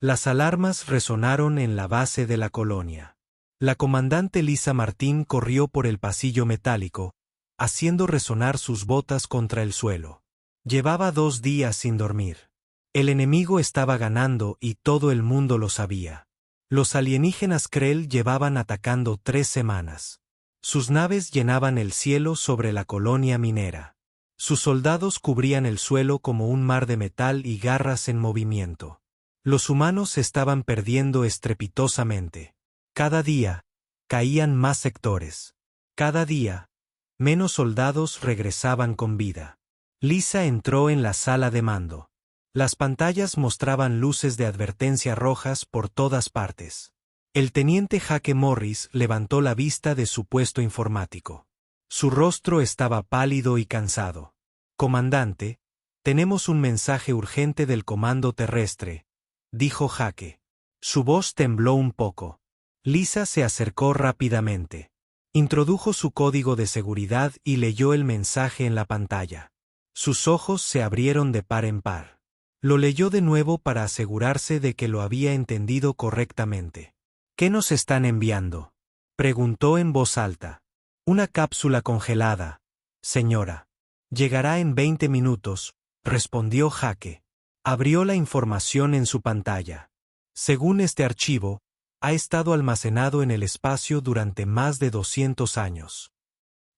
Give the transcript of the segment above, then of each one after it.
Las alarmas resonaron en la base de la colonia. La comandante Lisa Martín corrió por el pasillo metálico, haciendo resonar sus botas contra el suelo. Llevaba 2 días sin dormir. El enemigo estaba ganando y todo el mundo lo sabía. Los alienígenas Krell llevaban atacando 3 semanas. Sus naves llenaban el cielo sobre la colonia minera. Sus soldados cubrían el suelo como un mar de metal y garras en movimiento. Los humanos se estaban perdiendo estrepitosamente. Cada día, caían más sectores. Cada día, menos soldados regresaban con vida. Lisa entró en la sala de mando. Las pantallas mostraban luces de advertencia rojas por todas partes. El teniente Jake Morris levantó la vista de su puesto informático. Su rostro estaba pálido y cansado. «Comandante, tenemos un mensaje urgente del comando terrestre», dijo Jake. Su voz tembló un poco. Lisa se acercó rápidamente. Introdujo su código de seguridad y leyó el mensaje en la pantalla. Sus ojos se abrieron de par en par. Lo leyó de nuevo para asegurarse de que lo había entendido correctamente. «¿Qué nos están enviando?», preguntó en voz alta. «Una cápsula congelada, señora. Llegará en 20 minutos», respondió Jake. Abrió la información en su pantalla. Según este archivo, ha estado almacenado en el espacio durante más de 200 años.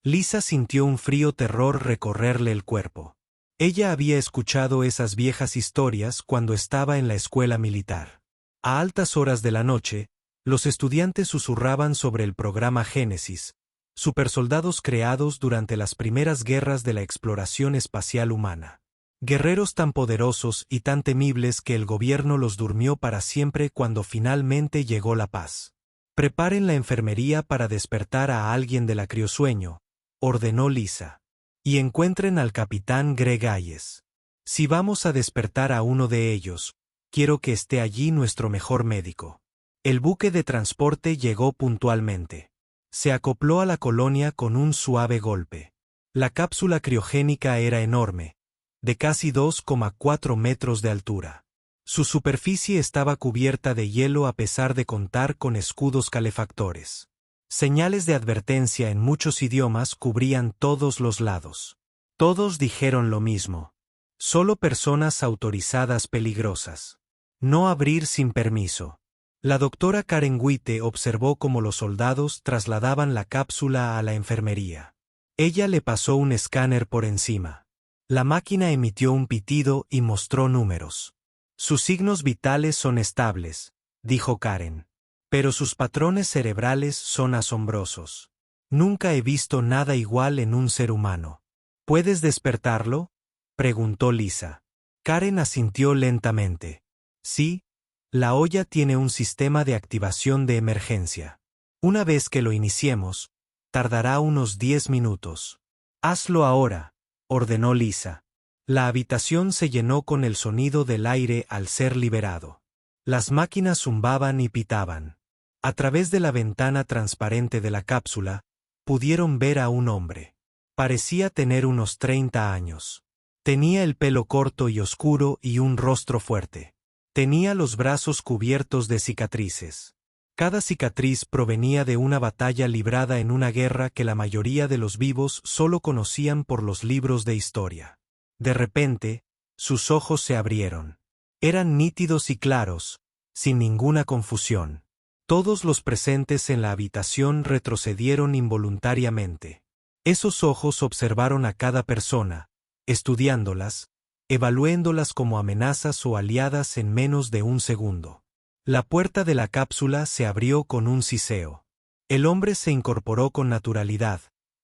Lisa sintió un frío terror recorrerle el cuerpo. Ella había escuchado esas viejas historias cuando estaba en la escuela militar. A altas horas de la noche, los estudiantes susurraban sobre el programa Génesis, supersoldados creados durante las primeras guerras de la exploración espacial humana. Guerreros tan poderosos y tan temibles que el gobierno los durmió para siempre cuando finalmente llegó la paz. «Preparen la enfermería para despertar a alguien del acriosueño», ordenó Lisa. «Y encuentren al capitán Greg Hayes. Si vamos a despertar a uno de ellos, quiero que esté allí nuestro mejor médico». El buque de transporte llegó puntualmente. Se acopló a la colonia con un suave golpe. La cápsula criogénica era enorme, de casi 2,4 metros de altura. Su superficie estaba cubierta de hielo a pesar de contar con escudos calefactores. Señales de advertencia en muchos idiomas cubrían todos los lados. Todos dijeron lo mismo. Solo personas autorizadas peligrosas. No abrir sin permiso. La doctora Karen Witte observó cómo los soldados trasladaban la cápsula a la enfermería. Ella le pasó un escáner por encima. La máquina emitió un pitido y mostró números. «Sus signos vitales son estables», dijo Karen. «Pero sus patrones cerebrales son asombrosos. Nunca he visto nada igual en un ser humano». «¿Puedes despertarlo?», preguntó Lisa. Karen asintió lentamente. «Sí, la olla tiene un sistema de activación de emergencia. Una vez que lo iniciemos, tardará unos 10 minutos. Hazlo ahora», ordenó Lisa. La habitación se llenó con el sonido del aire al ser liberado. Las máquinas zumbaban y pitaban. A través de la ventana transparente de la cápsula, pudieron ver a un hombre. Parecía tener unos 30 años. Tenía el pelo corto y oscuro y un rostro fuerte. Tenía los brazos cubiertos de cicatrices. Cada cicatriz provenía de una batalla librada en una guerra que la mayoría de los vivos solo conocían por los libros de historia. De repente, sus ojos se abrieron. Eran nítidos y claros, sin ninguna confusión. Todos los presentes en la habitación retrocedieron involuntariamente. Esos ojos observaron a cada persona, estudiándolas, evaluándolas como amenazas o aliadas en menos de un segundo. La puerta de la cápsula se abrió con un siseo. El hombre se incorporó con naturalidad,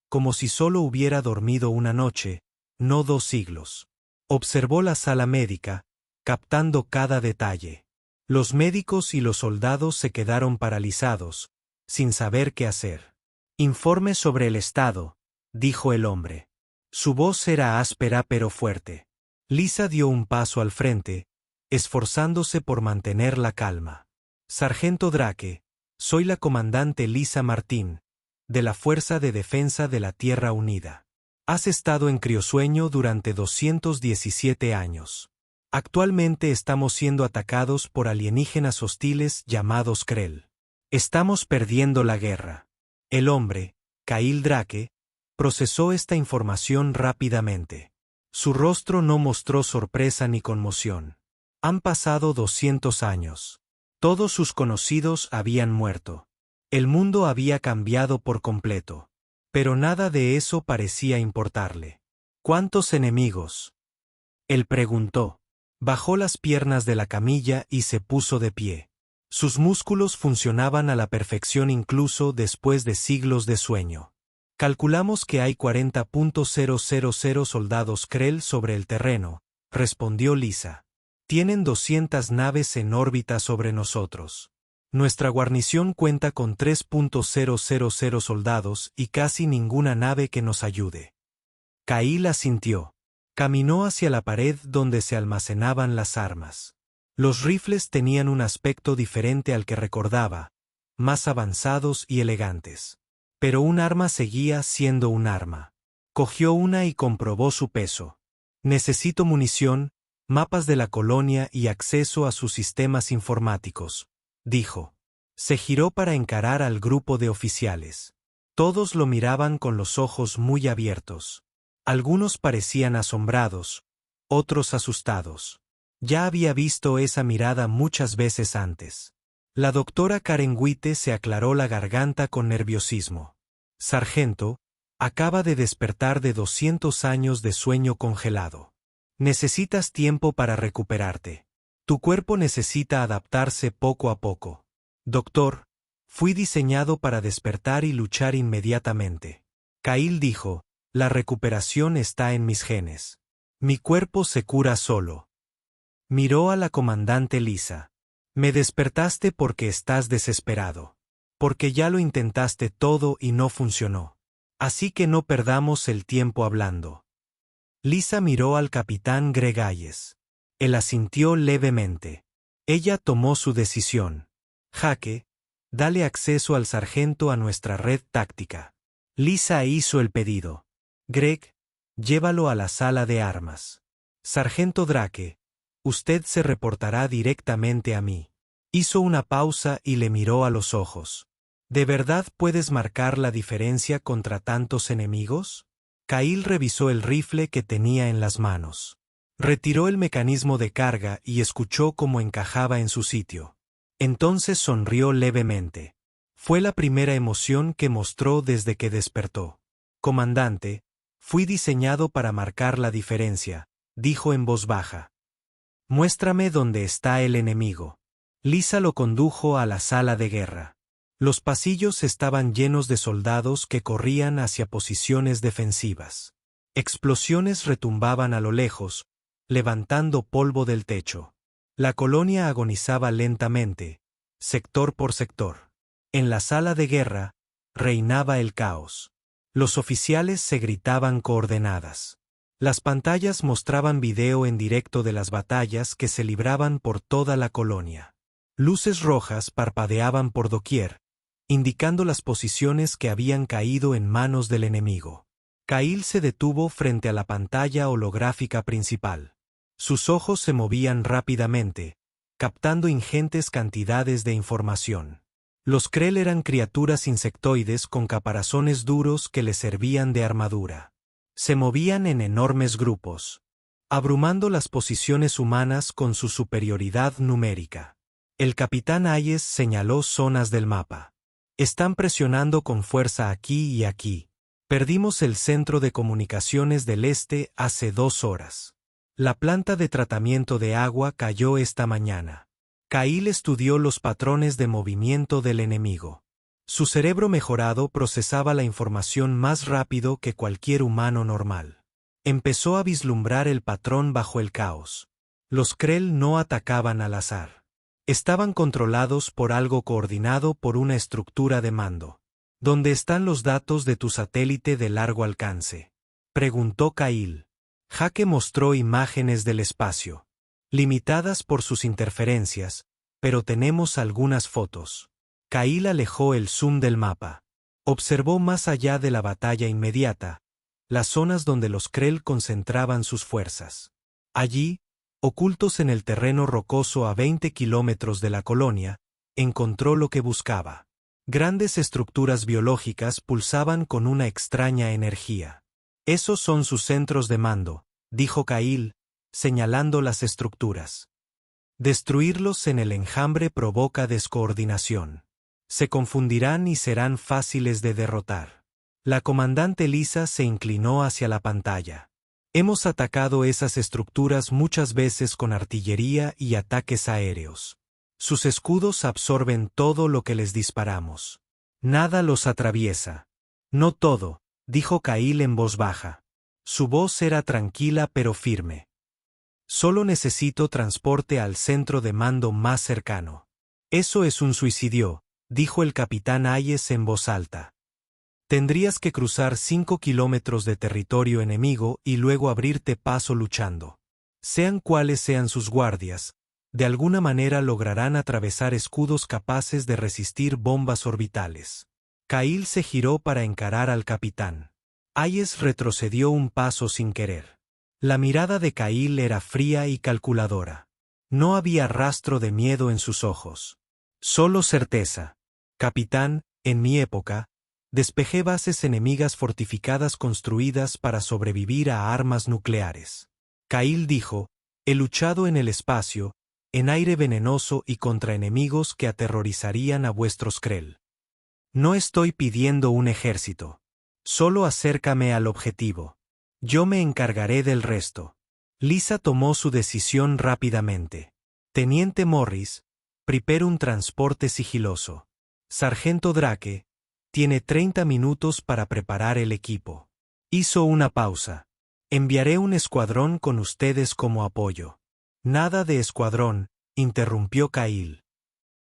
como si solo hubiera dormido una noche, no 2 siglos. Observó la sala médica, captando cada detalle. Los médicos y los soldados se quedaron paralizados, sin saber qué hacer. «Informe sobre el estado», dijo el hombre. Su voz era áspera pero fuerte. Lisa dio un paso al frente, esforzándose por mantener la calma. «Sargento Drake, soy la comandante Lisa Martín, de la Fuerza de Defensa de la Tierra Unida. Has estado en criosueño durante 217 años. Actualmente estamos siendo atacados por alienígenas hostiles llamados Krell. Estamos perdiendo la guerra. El hombre, Kyle Drake, procesó esta información rápidamente. Su rostro no mostró sorpresa ni conmoción. Han pasado 200 años. Todos sus conocidos habían muerto. El mundo había cambiado por completo. Pero nada de eso parecía importarle. ¿Cuántos enemigos? Él preguntó. Bajó las piernas de la camilla y se puso de pie. Sus músculos funcionaban a la perfección incluso después de siglos de sueño. Calculamos que hay 40.000 soldados Krell sobre el terreno, respondió Lisa. Tienen 200 naves en órbita sobre nosotros. Nuestra guarnición cuenta con 3.000 soldados y casi ninguna nave que nos ayude. Kyle asintió. Caminó hacia la pared donde se almacenaban las armas. Los rifles tenían un aspecto diferente al que recordaba, más avanzados y elegantes. Pero un arma seguía siendo un arma. Cogió una y comprobó su peso. Necesito munición, mapas de la colonia y acceso a sus sistemas informáticos, dijo. Se giró para encarar al grupo de oficiales. Todos lo miraban con los ojos muy abiertos. Algunos parecían asombrados, otros asustados. Ya había visto esa mirada muchas veces antes. La doctora Karen Witte se aclaró la garganta con nerviosismo. Sargento, acaba de despertar de 200 años de sueño congelado. Necesitas tiempo para recuperarte. Tu cuerpo necesita adaptarse poco a poco. Doctor, fui diseñado para despertar y luchar inmediatamente. Kyle dijo. La recuperación está en mis genes. Mi cuerpo se cura solo. Miró a la comandante Lisa. Me despertaste porque estás desesperado. Porque ya lo intentaste todo y no funcionó. Así que no perdamos el tiempo hablando. Lisa miró al capitán Greg Hayes. Él asintió levemente. Ella tomó su decisión. Jaque, dale acceso al sargento a nuestra red táctica. Lisa hizo el pedido. Greg, llévalo a la sala de armas. Sargento Drake, usted se reportará directamente a mí. Hizo una pausa y le miró a los ojos. ¿De verdad puedes marcar la diferencia contra tantos enemigos? Kyle revisó el rifle que tenía en las manos. Retiró el mecanismo de carga y escuchó cómo encajaba en su sitio. Entonces sonrió levemente. Fue la primera emoción que mostró desde que despertó. Comandante, fui diseñado para marcar la diferencia, dijo en voz baja. Muéstrame dónde está el enemigo. Lisa lo condujo a la sala de guerra. Los pasillos estaban llenos de soldados que corrían hacia posiciones defensivas. Explosiones retumbaban a lo lejos, levantando polvo del techo. La colonia agonizaba lentamente, sector por sector. En la sala de guerra, reinaba el caos. Los oficiales se gritaban coordenadas. Las pantallas mostraban video en directo de las batallas que se libraban por toda la colonia. Luces rojas parpadeaban por doquier, indicando las posiciones que habían caído en manos del enemigo. Kyle se detuvo frente a la pantalla holográfica principal. Sus ojos se movían rápidamente, captando ingentes cantidades de información. Los Krell eran criaturas insectoides con caparazones duros que les servían de armadura. Se movían en enormes grupos, abrumando las posiciones humanas con su superioridad numérica. El capitán Hayes señaló zonas del mapa. Están presionando con fuerza aquí y aquí. Perdimos el centro de comunicaciones del este hace 2 horas. La planta de tratamiento de agua cayó esta mañana. Kyle estudió los patrones de movimiento del enemigo. Su cerebro mejorado procesaba la información más rápido que cualquier humano normal. Empezó a vislumbrar el patrón bajo el caos. Los Krell no atacaban al azar. Estaban controlados por algo coordinado por una estructura de mando. ¿Dónde están los datos de tu satélite de largo alcance?, preguntó Kyle. Jaque mostró imágenes del espacio. Limitadas por sus interferencias, pero tenemos algunas fotos. Kyle alejó el zoom del mapa. Observó más allá de la batalla inmediata, las zonas donde los Krell concentraban sus fuerzas. Allí, Ocultos en el terreno rocoso a 20 kilómetros de la colonia, encontró lo que buscaba. Grandes estructuras biológicas pulsaban con una extraña energía. Esos son sus centros de mando, dijo Cahill, señalando las estructuras. Destruirlos en el enjambre provoca descoordinación. Se confundirán y serán fáciles de derrotar. La comandante Lisa se inclinó hacia la pantalla. Hemos atacado esas estructuras muchas veces con artillería y ataques aéreos. Sus escudos absorben todo lo que les disparamos. Nada los atraviesa. No todo, dijo Cahill en voz baja. Su voz era tranquila pero firme. Solo necesito transporte al centro de mando más cercano. Eso es un suicidio, dijo el capitán Hayes en voz alta. Tendrías que cruzar 5 kilómetros de territorio enemigo y luego abrirte paso luchando. Sean cuales sean sus guardias, de alguna manera lograrán atravesar escudos capaces de resistir bombas orbitales. Cahill se giró para encarar al capitán. Hayes retrocedió un paso sin querer. La mirada de Cahill era fría y calculadora. No había rastro de miedo en sus ojos. Solo certeza. Capitán, en mi época, despejé bases enemigas fortificadas construidas para sobrevivir a armas nucleares. Cahill dijo, he luchado en el espacio, en aire venenoso y contra enemigos que aterrorizarían a vuestros Krell. No estoy pidiendo un ejército. Solo acércame al objetivo. Yo me encargaré del resto. Lisa tomó su decisión rápidamente. Teniente Morris, prepare un transporte sigiloso. Sargento Drake, tiene 30 minutos para preparar el equipo. Hizo una pausa. Enviaré un escuadrón con ustedes como apoyo. Nada de escuadrón, interrumpió Cahill.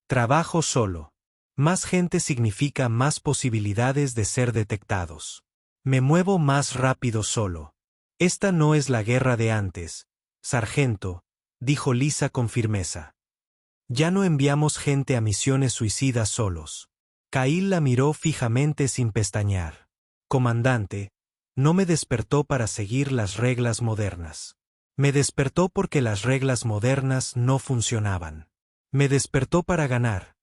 Trabajo solo. Más gente significa más posibilidades de ser detectados. Me muevo más rápido solo. Esta no es la guerra de antes, sargento, dijo Lisa con firmeza. Ya no enviamos gente a misiones suicidas solos. Cahill la miró fijamente sin pestañear. Comandante, no me despertó para seguir las reglas modernas. Me despertó porque las reglas modernas no funcionaban. Me despertó para ganar.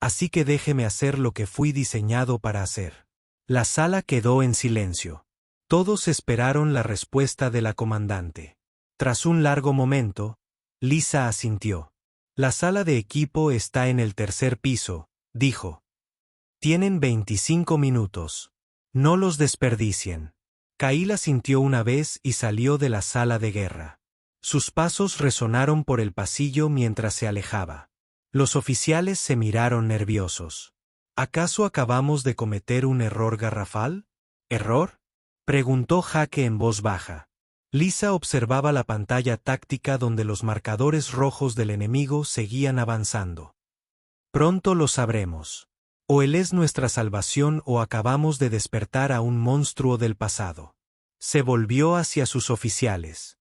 Así que déjeme hacer lo que fui diseñado para hacer. La sala quedó en silencio. Todos esperaron la respuesta de la comandante. Tras un largo momento, Lisa asintió. La sala de equipo está en el tercer piso, dijo. Tienen 25 minutos. No los desperdicien. Cahill asintió una vez y salió de la sala de guerra. Sus pasos resonaron por el pasillo mientras se alejaba. Los oficiales se miraron nerviosos. ¿Acaso acabamos de cometer un error garrafal? ¿Error?, preguntó Jake en voz baja. Lisa observaba la pantalla táctica donde los marcadores rojos del enemigo seguían avanzando. Pronto lo sabremos. O él es nuestra salvación o acabamos de despertar a un monstruo del pasado. Se volvió hacia sus oficiales.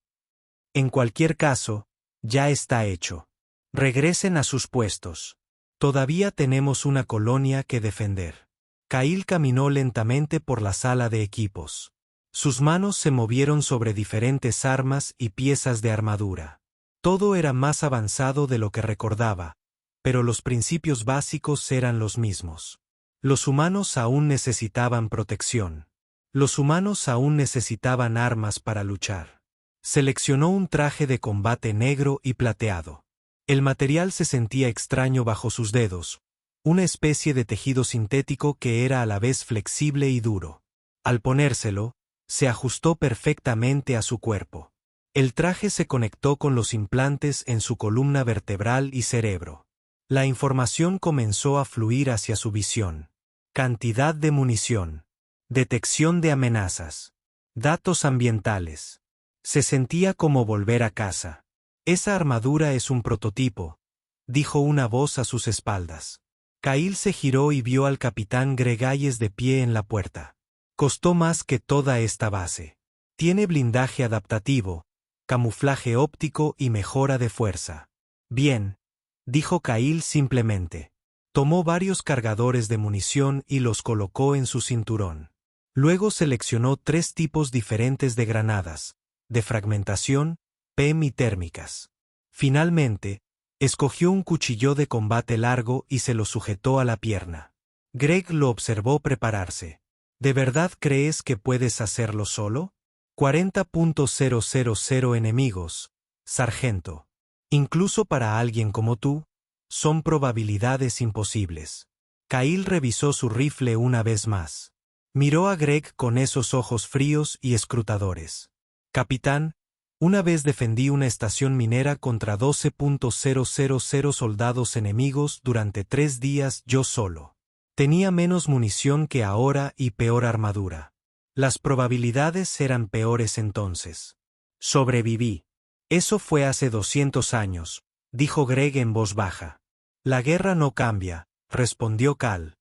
En cualquier caso, ya está hecho. Regresen a sus puestos. Todavía tenemos una colonia que defender. Cahill caminó lentamente por la sala de equipos. Sus manos se movieron sobre diferentes armas y piezas de armadura. Todo era más avanzado de lo que recordaba, pero los principios básicos eran los mismos. Los humanos aún necesitaban protección. Los humanos aún necesitaban armas para luchar. Seleccionó un traje de combate negro y plateado. El material se sentía extraño bajo sus dedos, una especie de tejido sintético que era a la vez flexible y duro. Al ponérselo, se ajustó perfectamente a su cuerpo. El traje se conectó con los implantes en su columna vertebral y cerebro. La información comenzó a fluir hacia su visión. Cantidad de munición. Detección de amenazas. Datos ambientales. Se sentía como volver a casa. Esa armadura es un prototipo, dijo una voz a sus espaldas. Cahill se giró y vio al capitán Gregayes de pie en la puerta. Costó más que toda esta base. Tiene blindaje adaptativo, camuflaje óptico y mejora de fuerza. Bien, dijo Cahill simplemente. Tomó varios cargadores de munición y los colocó en su cinturón. Luego seleccionó 3 tipos diferentes de granadas, de fragmentación, PM y térmicas. Finalmente, escogió un cuchillo de combate largo y se lo sujetó a la pierna. Greg lo observó prepararse. ¿De verdad crees que puedes hacerlo solo? 40.000 enemigos, sargento. Incluso para alguien como tú, son probabilidades imposibles. Kyle revisó su rifle una vez más. Miró a Greg con esos ojos fríos y escrutadores. Capitán, una vez defendí una estación minera contra 12.000 soldados enemigos durante 3 días yo solo. Tenía menos munición que ahora y peor armadura. Las probabilidades eran peores entonces. Sobreviví. Eso fue hace 200 años, dijo Greg en voz baja. La guerra no cambia, respondió Cal.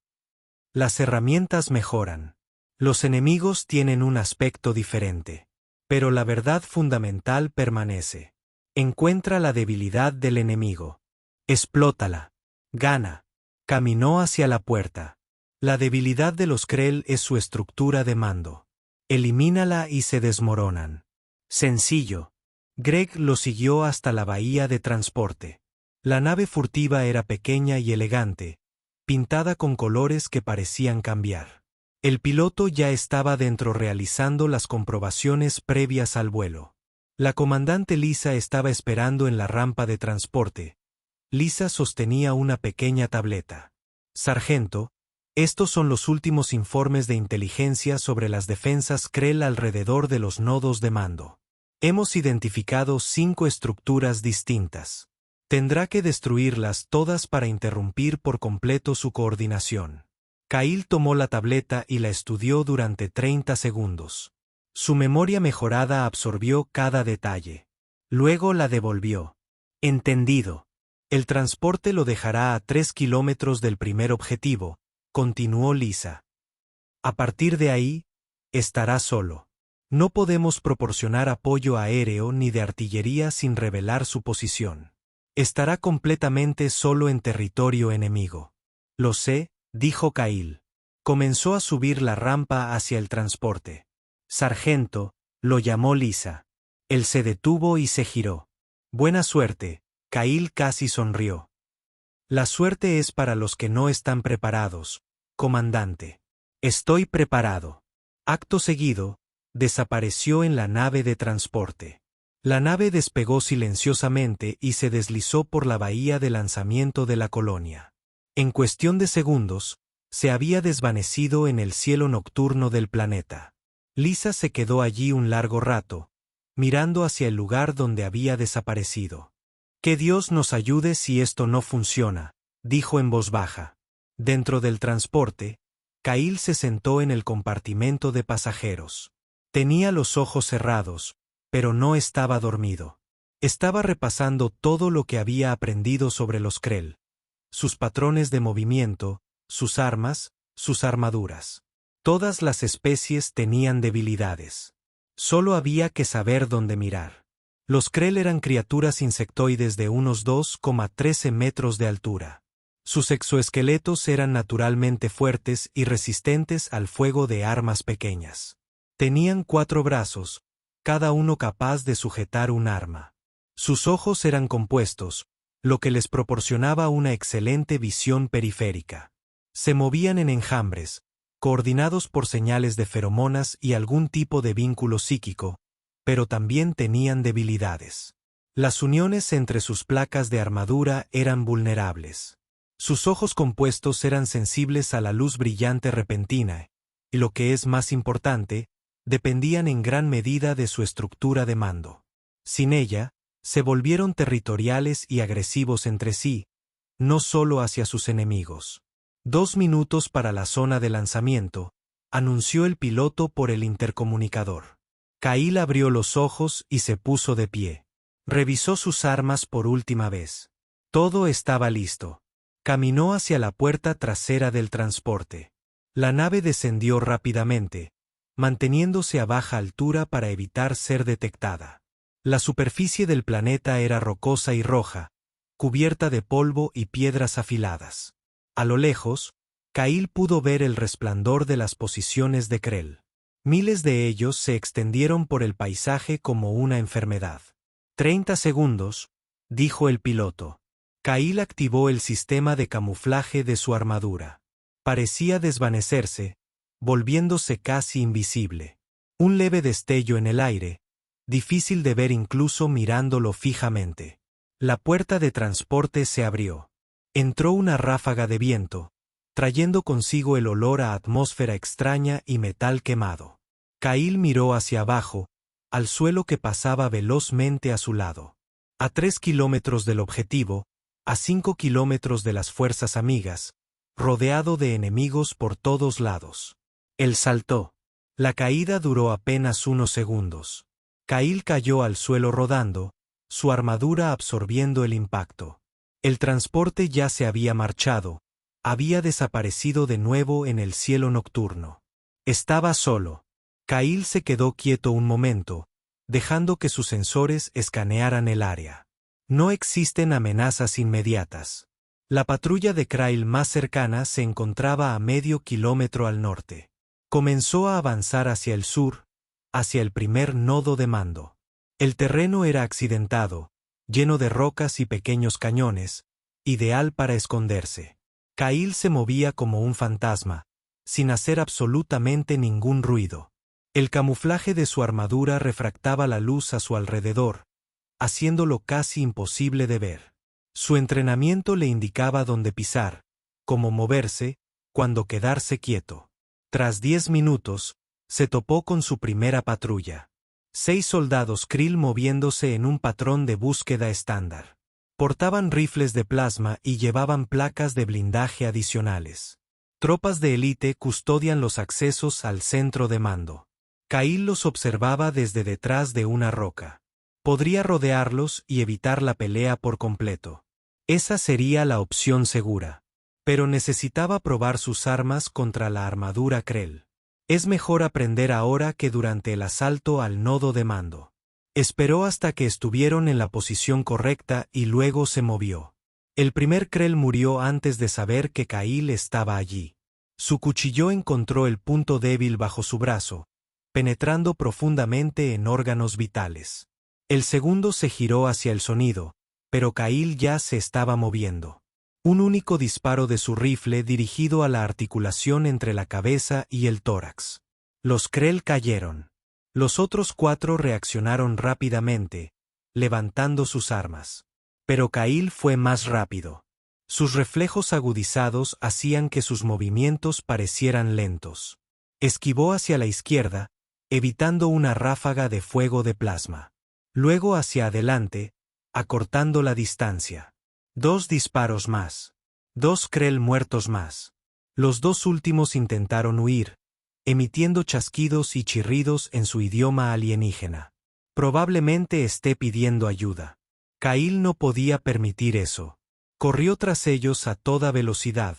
Las herramientas mejoran. Los enemigos tienen un aspecto diferente. Pero la verdad fundamental permanece. Encuentra la debilidad del enemigo. Explótala. Gana. Caminó hacia la puerta. La debilidad de los Krell es su estructura de mando. Elimínala y se desmoronan. Sencillo. Greg lo siguió hasta la bahía de transporte. La nave furtiva era pequeña y elegante, pintada con colores que parecían cambiar. El piloto ya estaba dentro realizando las comprobaciones previas al vuelo. La comandante Lisa estaba esperando en la rampa de transporte. Lisa sostenía una pequeña tableta. Sargento, estos son los últimos informes de inteligencia sobre las defensas Krell alrededor de los nodos de mando. Hemos identificado 5 estructuras distintas. Tendrá que destruirlas todas para interrumpir por completo su coordinación. Kyle tomó la tableta y la estudió durante 30 segundos. Su memoria mejorada absorbió cada detalle. Luego la devolvió. Entendido. El transporte lo dejará a 3 kilómetros del primer objetivo, continuó Lisa. A partir de ahí, estará solo. No podemos proporcionar apoyo aéreo ni de artillería sin revelar su posición. Estará completamente solo en territorio enemigo. Lo sé, dijo Kyle. Comenzó a subir la rampa hacia el transporte. Sargento, lo llamó Lisa. Él se detuvo y se giró. Buena suerte, Kyle casi sonrió. La suerte es para los que no están preparados, comandante. Estoy preparado. Acto seguido, desapareció en la nave de transporte. La nave despegó silenciosamente y se deslizó por la bahía de lanzamiento de la colonia. En cuestión de segundos, se había desvanecido en el cielo nocturno del planeta. Lisa se quedó allí un largo rato, mirando hacia el lugar donde había desaparecido. Que Dios nos ayude si esto no funciona, dijo en voz baja. Dentro del transporte, Kyle se sentó en el compartimento de pasajeros. Tenía los ojos cerrados, pero no estaba dormido. Estaba repasando todo lo que había aprendido sobre los Krell. Sus patrones de movimiento, sus armas, sus armaduras. Todas las especies tenían debilidades. Solo había que saber dónde mirar. Los Krell eran criaturas insectoides de unos 2,13 metros de altura. Sus exoesqueletos eran naturalmente fuertes y resistentes al fuego de armas pequeñas. Tenían 4 brazos, cada uno capaz de sujetar un arma. Sus ojos eran compuestos, lo que les proporcionaba una excelente visión periférica. Se movían en enjambres, coordinados por señales de feromonas y algún tipo de vínculo psíquico, pero también tenían debilidades. Las uniones entre sus placas de armadura eran vulnerables. Sus ojos compuestos eran sensibles a la luz brillante repentina, y lo que es más importante, dependían en gran medida de su estructura de mando. Sin ella, se volvieron territoriales y agresivos entre sí, no solo hacia sus enemigos. 2 minutos para la zona de lanzamiento, anunció el piloto por el intercomunicador. Kyle abrió los ojos y se puso de pie. Revisó sus armas por última vez. Todo estaba listo. Caminó hacia la puerta trasera del transporte. La nave descendió rápidamente, manteniéndose a baja altura para evitar ser detectada. La superficie del planeta era rocosa y roja, cubierta de polvo y piedras afiladas. A lo lejos, Kyle pudo ver el resplandor de las posiciones de Krell. Miles de ellos se extendieron por el paisaje como una enfermedad. 30 segundos, dijo el piloto. Kyle activó el sistema de camuflaje de su armadura. Parecía desvanecerse, volviéndose casi invisible. Un leve destello en el aire, difícil de ver incluso mirándolo fijamente. La puerta de transporte se abrió. Entró una ráfaga de viento, trayendo consigo el olor a atmósfera extraña y metal quemado. Kyle miró hacia abajo, al suelo que pasaba velozmente a su lado. A 3 kilómetros del objetivo, a 5 kilómetros de las fuerzas amigas, rodeado de enemigos por todos lados. Él saltó. La caída duró apenas unos segundos. Kyle cayó al suelo rodando, su armadura absorbiendo el impacto. El transporte ya se había marchado, había desaparecido de nuevo en el cielo nocturno. Estaba solo. Kyle se quedó quieto un momento, dejando que sus sensores escanearan el área. No existen amenazas inmediatas. La patrulla de Krail más cercana se encontraba a medio kilómetro al norte. Comenzó a avanzar hacia el sur, hacia el primer nodo de mando. El terreno era accidentado, lleno de rocas y pequeños cañones, ideal para esconderse. Kyle se movía como un fantasma, sin hacer absolutamente ningún ruido. El camuflaje de su armadura refractaba la luz a su alrededor, haciéndolo casi imposible de ver. Su entrenamiento le indicaba dónde pisar, cómo moverse, cuándo quedarse quieto. Tras 10 minutos, se topó con su primera patrulla. 6 soldados Krill moviéndose en un patrón de búsqueda estándar. Portaban rifles de plasma y llevaban placas de blindaje adicionales. Tropas de élite custodian los accesos al centro de mando. Kyle los observaba desde detrás de una roca. Podría rodearlos y evitar la pelea por completo. Esa sería la opción segura. Pero necesitaba probar sus armas contra la armadura Krell. Es mejor aprender ahora que durante el asalto al nodo de mando. Esperó hasta que estuvieron en la posición correcta y luego se movió. El primer Krell murió antes de saber que Kyle estaba allí. Su cuchillo encontró el punto débil bajo su brazo, penetrando profundamente en órganos vitales. El segundo se giró hacia el sonido, pero Kyle ya se estaba moviendo. Un único disparo de su rifle dirigido a la articulación entre la cabeza y el tórax. Los Krell cayeron. Los otros 4 reaccionaron rápidamente, levantando sus armas. Pero Kyle fue más rápido. Sus reflejos agudizados hacían que sus movimientos parecieran lentos. Esquivó hacia la izquierda, evitando una ráfaga de fuego de plasma. Luego hacia adelante, acortando la distancia. 2 disparos más. 2 Krell muertos más. Los 2 últimos intentaron huir, emitiendo chasquidos y chirridos en su idioma alienígena. Probablemente esté pidiendo ayuda. Kyle no podía permitir eso. Corrió tras ellos a toda velocidad,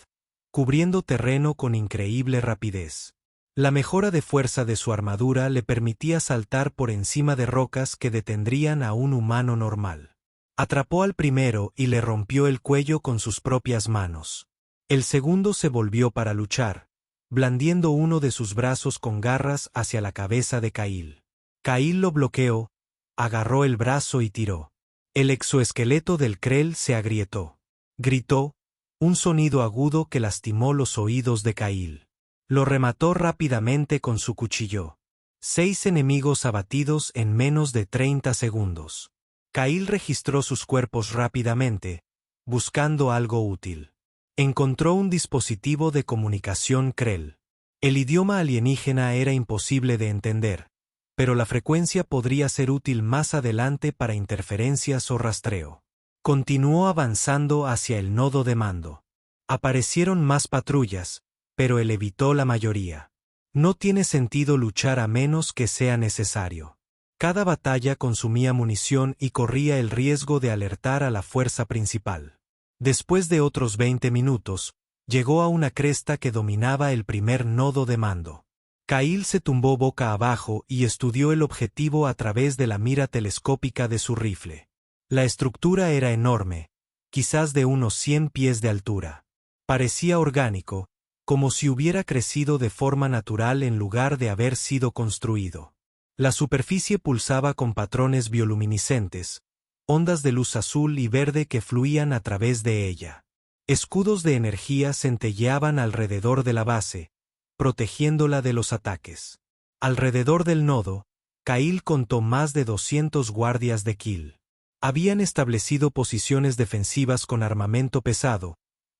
cubriendo terreno con increíble rapidez. La mejora de fuerza de su armadura le permitía saltar por encima de rocas que detendrían a un humano normal. Atrapó al primero y le rompió el cuello con sus propias manos. El segundo se volvió para luchar, blandiendo uno de sus brazos con garras hacia la cabeza de Kyle. Kyle lo bloqueó, agarró el brazo y tiró. El exoesqueleto del Krell se agrietó. Gritó, un sonido agudo que lastimó los oídos de Kyle. Lo remató rápidamente con su cuchillo. 6 enemigos abatidos en menos de 30 segundos. Kyle registró sus cuerpos rápidamente, buscando algo útil. Encontró un dispositivo de comunicación Krell. El idioma alienígena era imposible de entender, pero la frecuencia podría ser útil más adelante para interferencias o rastreo. Continuó avanzando hacia el nodo de mando. Aparecieron más patrullas, pero él evitó la mayoría. No tiene sentido luchar a menos que sea necesario. Cada batalla consumía munición y corría el riesgo de alertar a la fuerza principal. Después de otros 20 minutos, llegó a una cresta que dominaba el primer nodo de mando. Kyle se tumbó boca abajo y estudió el objetivo a través de la mira telescópica de su rifle. La estructura era enorme, quizás de unos 100 pies de altura. Parecía orgánico, como si hubiera crecido de forma natural en lugar de haber sido construido. La superficie pulsaba con patrones bioluminiscentes, ondas de luz azul y verde que fluían a través de ella. Escudos de energía centelleaban alrededor de la base, protegiéndola de los ataques. Alrededor del nodo, Kyle contó más de 200 guardias de Kill. Habían establecido posiciones defensivas con armamento pesado,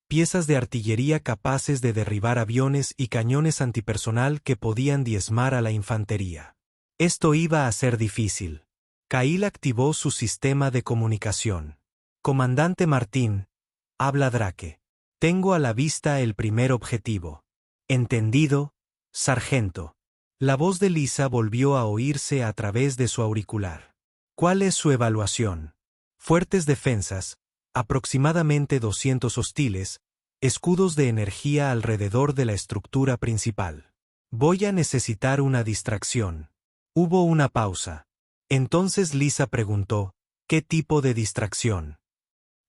piezas de artillería capaces de derribar aviones y cañones antipersonal que podían diezmar a la infantería. Esto iba a ser difícil. Kyle activó su sistema de comunicación. Comandante Martín, habla Drake. Tengo a la vista el primer objetivo. Entendido, sargento. La voz de Lisa volvió a oírse a través de su auricular. ¿Cuál es su evaluación? Fuertes defensas, aproximadamente 200 hostiles, escudos de energía alrededor de la estructura principal. Voy a necesitar una distracción. Hubo una pausa. Entonces Lisa preguntó, ¿qué tipo de distracción?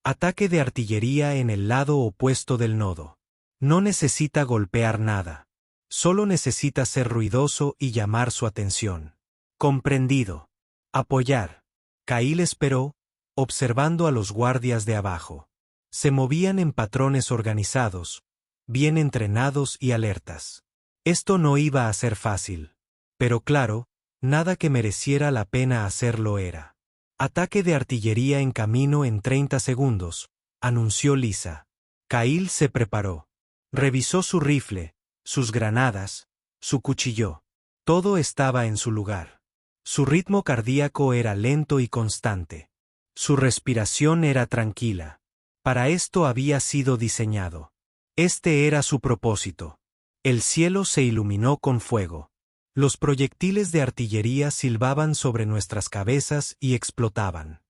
Ataque de artillería en el lado opuesto del nodo. No necesita golpear nada. Solo necesita ser ruidoso y llamar su atención. Comprendido. Apoyar. Kyle esperó, observando a los guardias de abajo. Se movían en patrones organizados, bien entrenados y alertas. Esto no iba a ser fácil. Pero claro, nada que mereciera la pena hacerlo era. Ataque de artillería en camino en 30 segundos, anunció Lisa. Kyle se preparó. Revisó su rifle, sus granadas, su cuchillo. Todo estaba en su lugar. Su ritmo cardíaco era lento y constante. Su respiración era tranquila. Para esto había sido diseñado. Este era su propósito. El cielo se iluminó con fuego. Los proyectiles de artillería silbaban sobre nuestras cabezas y explotaban.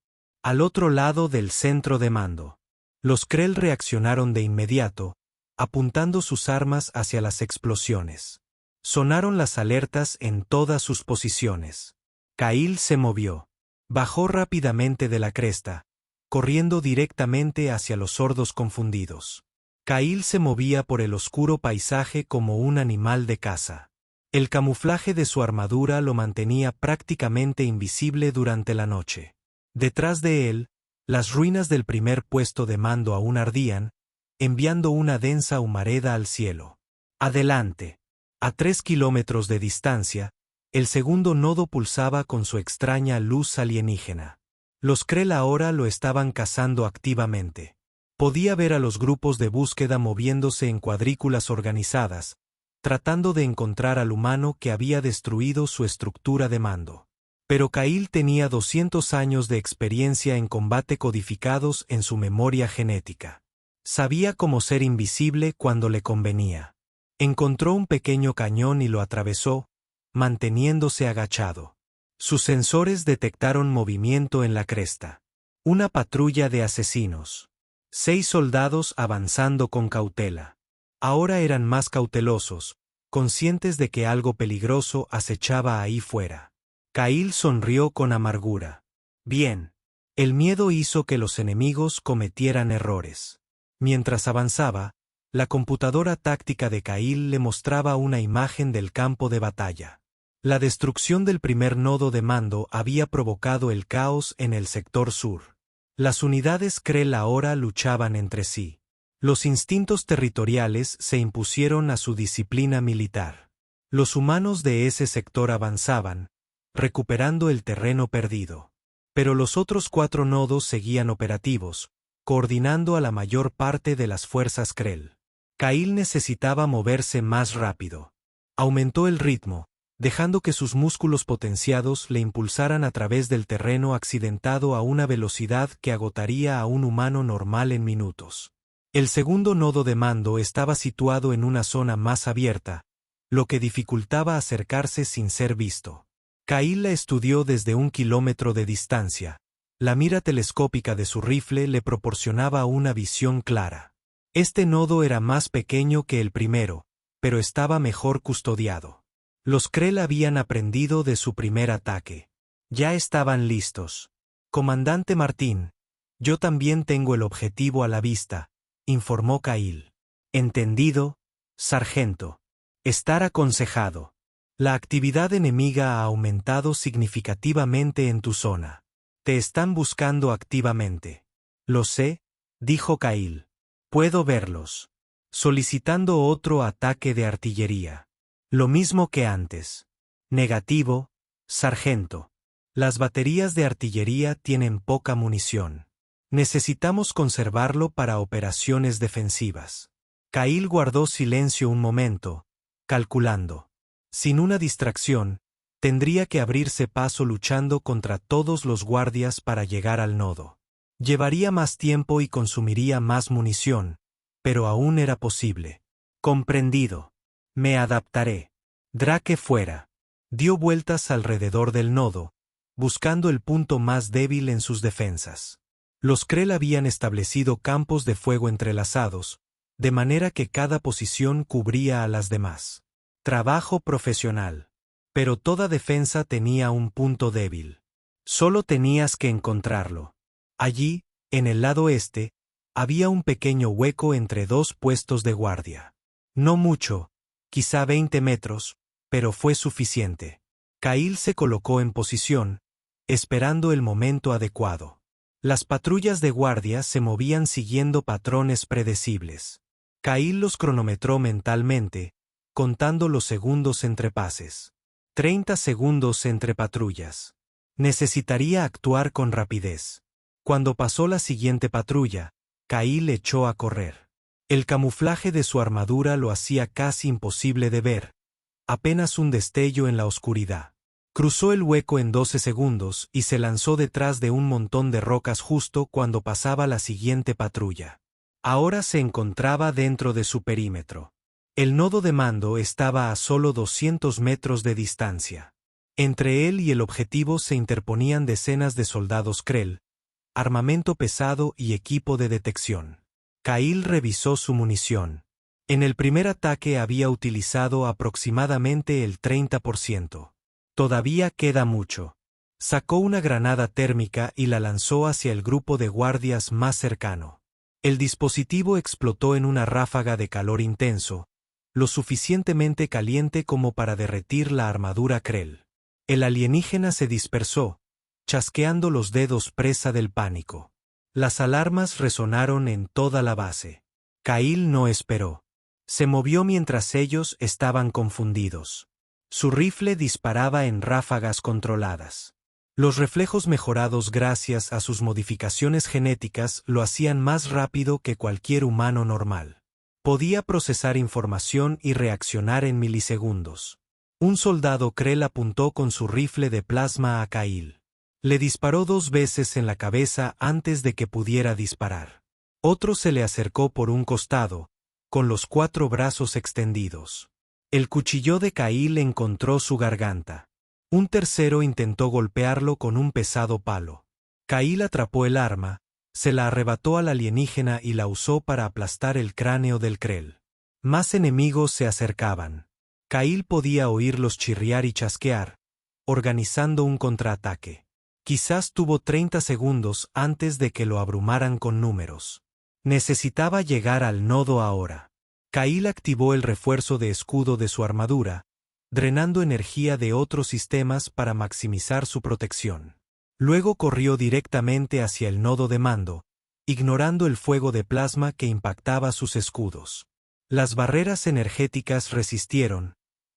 Al otro lado del centro de mando, los Krell reaccionaron de inmediato, apuntando sus armas hacia las explosiones. Sonaron las alertas en todas sus posiciones. Kyle se movió. Bajó rápidamente de la cresta, corriendo directamente hacia los sordos confundidos. Kyle se movía por el oscuro paisaje como un animal de caza. El camuflaje de su armadura lo mantenía prácticamente invisible durante la noche. Detrás de él, las ruinas del primer puesto de mando aún ardían, enviando una densa humareda al cielo. Adelante. A 3 kilómetros de distancia, el segundo nodo pulsaba con su extraña luz alienígena. Los Krell ahora lo estaban cazando activamente. Podía ver a los grupos de búsqueda moviéndose en cuadrículas organizadas, tratando de encontrar al humano que había destruido su estructura de mando. Pero Kyle tenía 200 años de experiencia en combate codificados en su memoria genética. Sabía cómo ser invisible cuando le convenía. Encontró un pequeño cañón y lo atravesó, manteniéndose agachado. Sus sensores detectaron movimiento en la cresta. Una patrulla de asesinos. 6 soldados avanzando con cautela. Ahora eran más cautelosos, conscientes de que algo peligroso acechaba ahí fuera. Kyle sonrió con amargura. Bien. El miedo hizo que los enemigos cometieran errores. Mientras avanzaba, la computadora táctica de Kyle le mostraba una imagen del campo de batalla. La destrucción del primer nodo de mando había provocado el caos en el sector sur. Las unidades Krell ahora luchaban entre sí. Los instintos territoriales se impusieron a su disciplina militar. Los humanos de ese sector avanzaban, recuperando el terreno perdido. Pero los otros 4 nodos seguían operativos, coordinando a la mayor parte de las fuerzas Krell. Kyle necesitaba moverse más rápido. Aumentó el ritmo, dejando que sus músculos potenciados le impulsaran a través del terreno accidentado a una velocidad que agotaría a un humano normal en minutos. El segundo nodo de mando estaba situado en una zona más abierta, lo que dificultaba acercarse sin ser visto. Kyle la estudió desde 1 kilómetro de distancia. La mira telescópica de su rifle le proporcionaba una visión clara. Este nodo era más pequeño que el primero, pero estaba mejor custodiado. Los Krell habían aprendido de su primer ataque. Ya estaban listos. Comandante Martín, yo también tengo el objetivo a la vista, informó Kyle. Entendido, sargento. Estar aconsejado. La actividad enemiga ha aumentado significativamente en tu zona. Te están buscando activamente. Lo sé, dijo Kyle. Puedo verlos. Solicitando otro ataque de artillería. Lo mismo que antes. Negativo, sargento. Las baterías de artillería tienen poca munición. Necesitamos conservarlo para operaciones defensivas. Kyle guardó silencio un momento, calculando. Sin una distracción, tendría que abrirse paso luchando contra todos los guardias para llegar al nodo. Llevaría más tiempo y consumiría más munición, pero aún era posible. Comprendido. Me adaptaré. Drake fuera. Dio vueltas alrededor del nodo, buscando el punto más débil en sus defensas. Los Krell habían establecido campos de fuego entrelazados, de manera que cada posición cubría a las demás. Trabajo profesional. Pero toda defensa tenía un punto débil. Solo tenías que encontrarlo. Allí, en el lado este, había un pequeño hueco entre dos puestos de guardia. No mucho, quizá 20 metros, pero fue suficiente. Kyle se colocó en posición, esperando el momento adecuado. Las patrullas de guardia se movían siguiendo patrones predecibles. Kyle los cronometró mentalmente, contando los segundos entre pases. 30 segundos entre patrullas. Necesitaría actuar con rapidez. Cuando pasó la siguiente patrulla, Kyle echó a correr. El camuflaje de su armadura lo hacía casi imposible de ver, apenas un destello en la oscuridad. Cruzó el hueco en 12 segundos y se lanzó detrás de un montón de rocas justo cuando pasaba la siguiente patrulla. Ahora se encontraba dentro de su perímetro. El nodo de mando estaba a solo 200 metros de distancia. Entre él y el objetivo se interponían decenas de soldados Krell, armamento pesado y equipo de detección. Kyle revisó su munición. En el primer ataque había utilizado aproximadamente el 30%. Todavía queda mucho. Sacó una granada térmica y la lanzó hacia el grupo de guardias más cercano. El dispositivo explotó en una ráfaga de calor intenso, lo suficientemente caliente como para derretir la armadura Krell. El alienígena se dispersó, chasqueando los dedos presa del pánico. Las alarmas resonaron en toda la base. Kyle no esperó. Se movió mientras ellos estaban confundidos. Su rifle disparaba en ráfagas controladas. Los reflejos mejorados gracias a sus modificaciones genéticas lo hacían más rápido que cualquier humano normal. Podía procesar información y reaccionar en milisegundos. Un soldado Krell apuntó con su rifle de plasma a Kyle. Le disparó 2 veces en la cabeza antes de que pudiera disparar. Otro se le acercó por un costado, con los 4 brazos extendidos. El cuchillo de Kyle encontró su garganta. Un tercero intentó golpearlo con un pesado palo. Kyle atrapó el arma, se la arrebató al alienígena y la usó para aplastar el cráneo del Krell. Más enemigos se acercaban. Kyle podía oírlos chirriar y chasquear, organizando un contraataque. Quizás tuvo 30 segundos antes de que lo abrumaran con números. Necesitaba llegar al nodo ahora. Kyle activó el refuerzo de escudo de su armadura, drenando energía de otros sistemas para maximizar su protección. Luego corrió directamente hacia el nodo de mando, ignorando el fuego de plasma que impactaba sus escudos. Las barreras energéticas resistieron,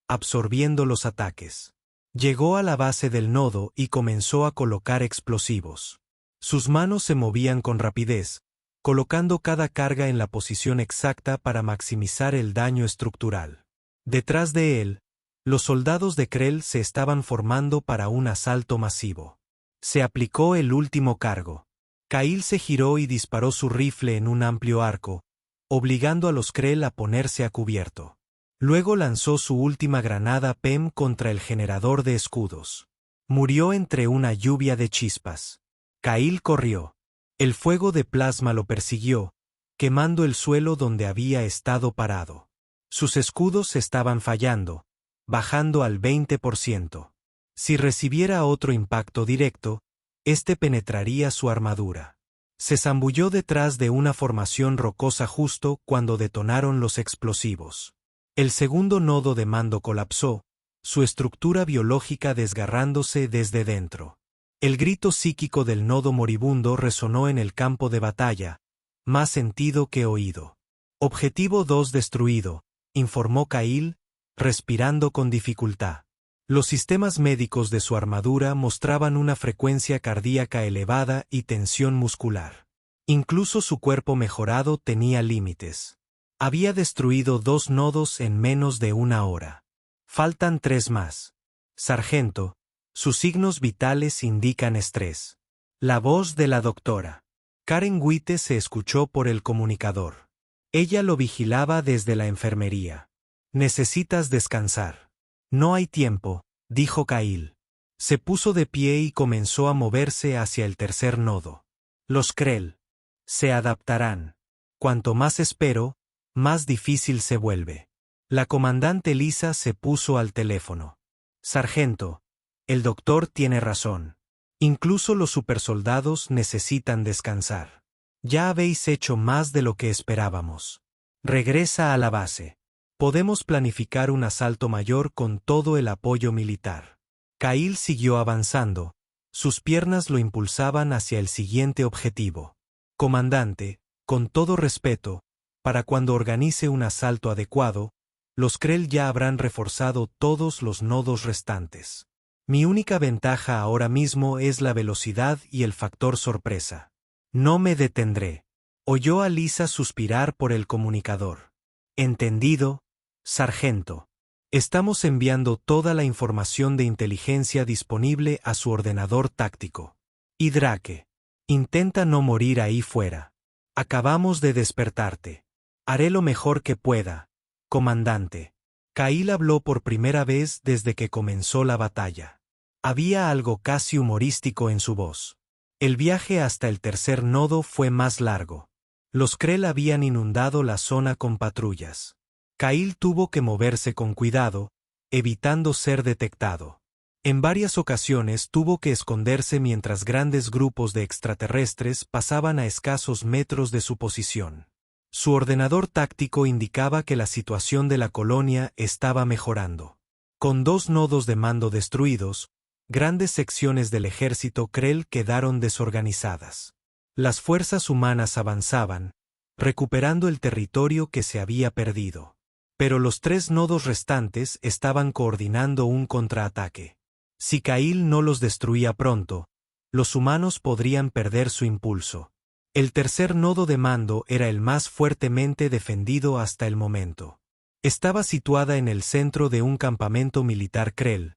absorbiendo los ataques. Llegó a la base del nodo y comenzó a colocar explosivos. Sus manos se movían con rapidez, colocando cada carga en la posición exacta para maximizar el daño estructural. Detrás de él, los soldados de Krell se estaban formando para un asalto masivo. Se aplicó el último cargo. Kyle se giró y disparó su rifle en un amplio arco, obligando a los Krell a ponerse a cubierto. Luego lanzó su última granada PEM contra el generador de escudos. Murió entre una lluvia de chispas. Kyle corrió. El fuego de plasma lo persiguió, quemando el suelo donde había estado parado. Sus escudos estaban fallando, bajando al 20%. Si recibiera otro impacto directo, este penetraría su armadura. Se zambulló detrás de una formación rocosa justo cuando detonaron los explosivos. El segundo nodo de mando colapsó, su estructura biológica desgarrándose desde dentro. El grito psíquico del nodo moribundo resonó en el campo de batalla, más sentido que oído. Objetivo 2 destruido, informó Kyle, respirando con dificultad. Los sistemas médicos de su armadura mostraban una frecuencia cardíaca elevada y tensión muscular. Incluso su cuerpo mejorado tenía límites. Había destruido 2 nodos en menos de una hora. Faltan 3 más. Sargento, sus signos vitales indican estrés. La voz de la doctora Karen Witte se escuchó por el comunicador. Ella lo vigilaba desde la enfermería. Necesitas descansar. No hay tiempo, dijo Kyle. Se puso de pie y comenzó a moverse hacia el tercer nodo. Los Krell se adaptarán. Cuanto más espero, más difícil se vuelve. La comandante Lisa se puso al teléfono. Sargento, el doctor tiene razón. Incluso los supersoldados necesitan descansar. Ya habéis hecho más de lo que esperábamos. Regresa a la base. Podemos planificar un asalto mayor con todo el apoyo militar. Kyle siguió avanzando. Sus piernas lo impulsaban hacia el siguiente objetivo. Comandante, con todo respeto, para cuando organice un asalto adecuado, los Krell ya habrán reforzado todos los nodos restantes. Mi única ventaja ahora mismo es la velocidad y el factor sorpresa. No me detendré. Oyó a Lisa suspirar por el comunicador. Entendido, sargento. Estamos enviando toda la información de inteligencia disponible a su ordenador táctico. Y Drake, intenta no morir ahí fuera. Acabamos de despertarte. Haré lo mejor que pueda, comandante. Kyle habló por primera vez desde que comenzó la batalla. Había algo casi humorístico en su voz. El viaje hasta el tercer nodo fue más largo. Los Krell habían inundado la zona con patrullas. Kyle tuvo que moverse con cuidado, evitando ser detectado. En varias ocasiones tuvo que esconderse mientras grandes grupos de extraterrestres pasaban a escasos metros de su posición. Su ordenador táctico indicaba que la situación de la colonia estaba mejorando. Con 2 nodos de mando destruidos, grandes secciones del ejército Krell quedaron desorganizadas. Las fuerzas humanas avanzaban, recuperando el territorio que se había perdido. Pero los 3 nodos restantes estaban coordinando un contraataque. Si Kyle no los destruía pronto, los humanos podrían perder su impulso. El tercer nodo de mando era el más fuertemente defendido hasta el momento. Estaba situada en el centro de un campamento militar Krell,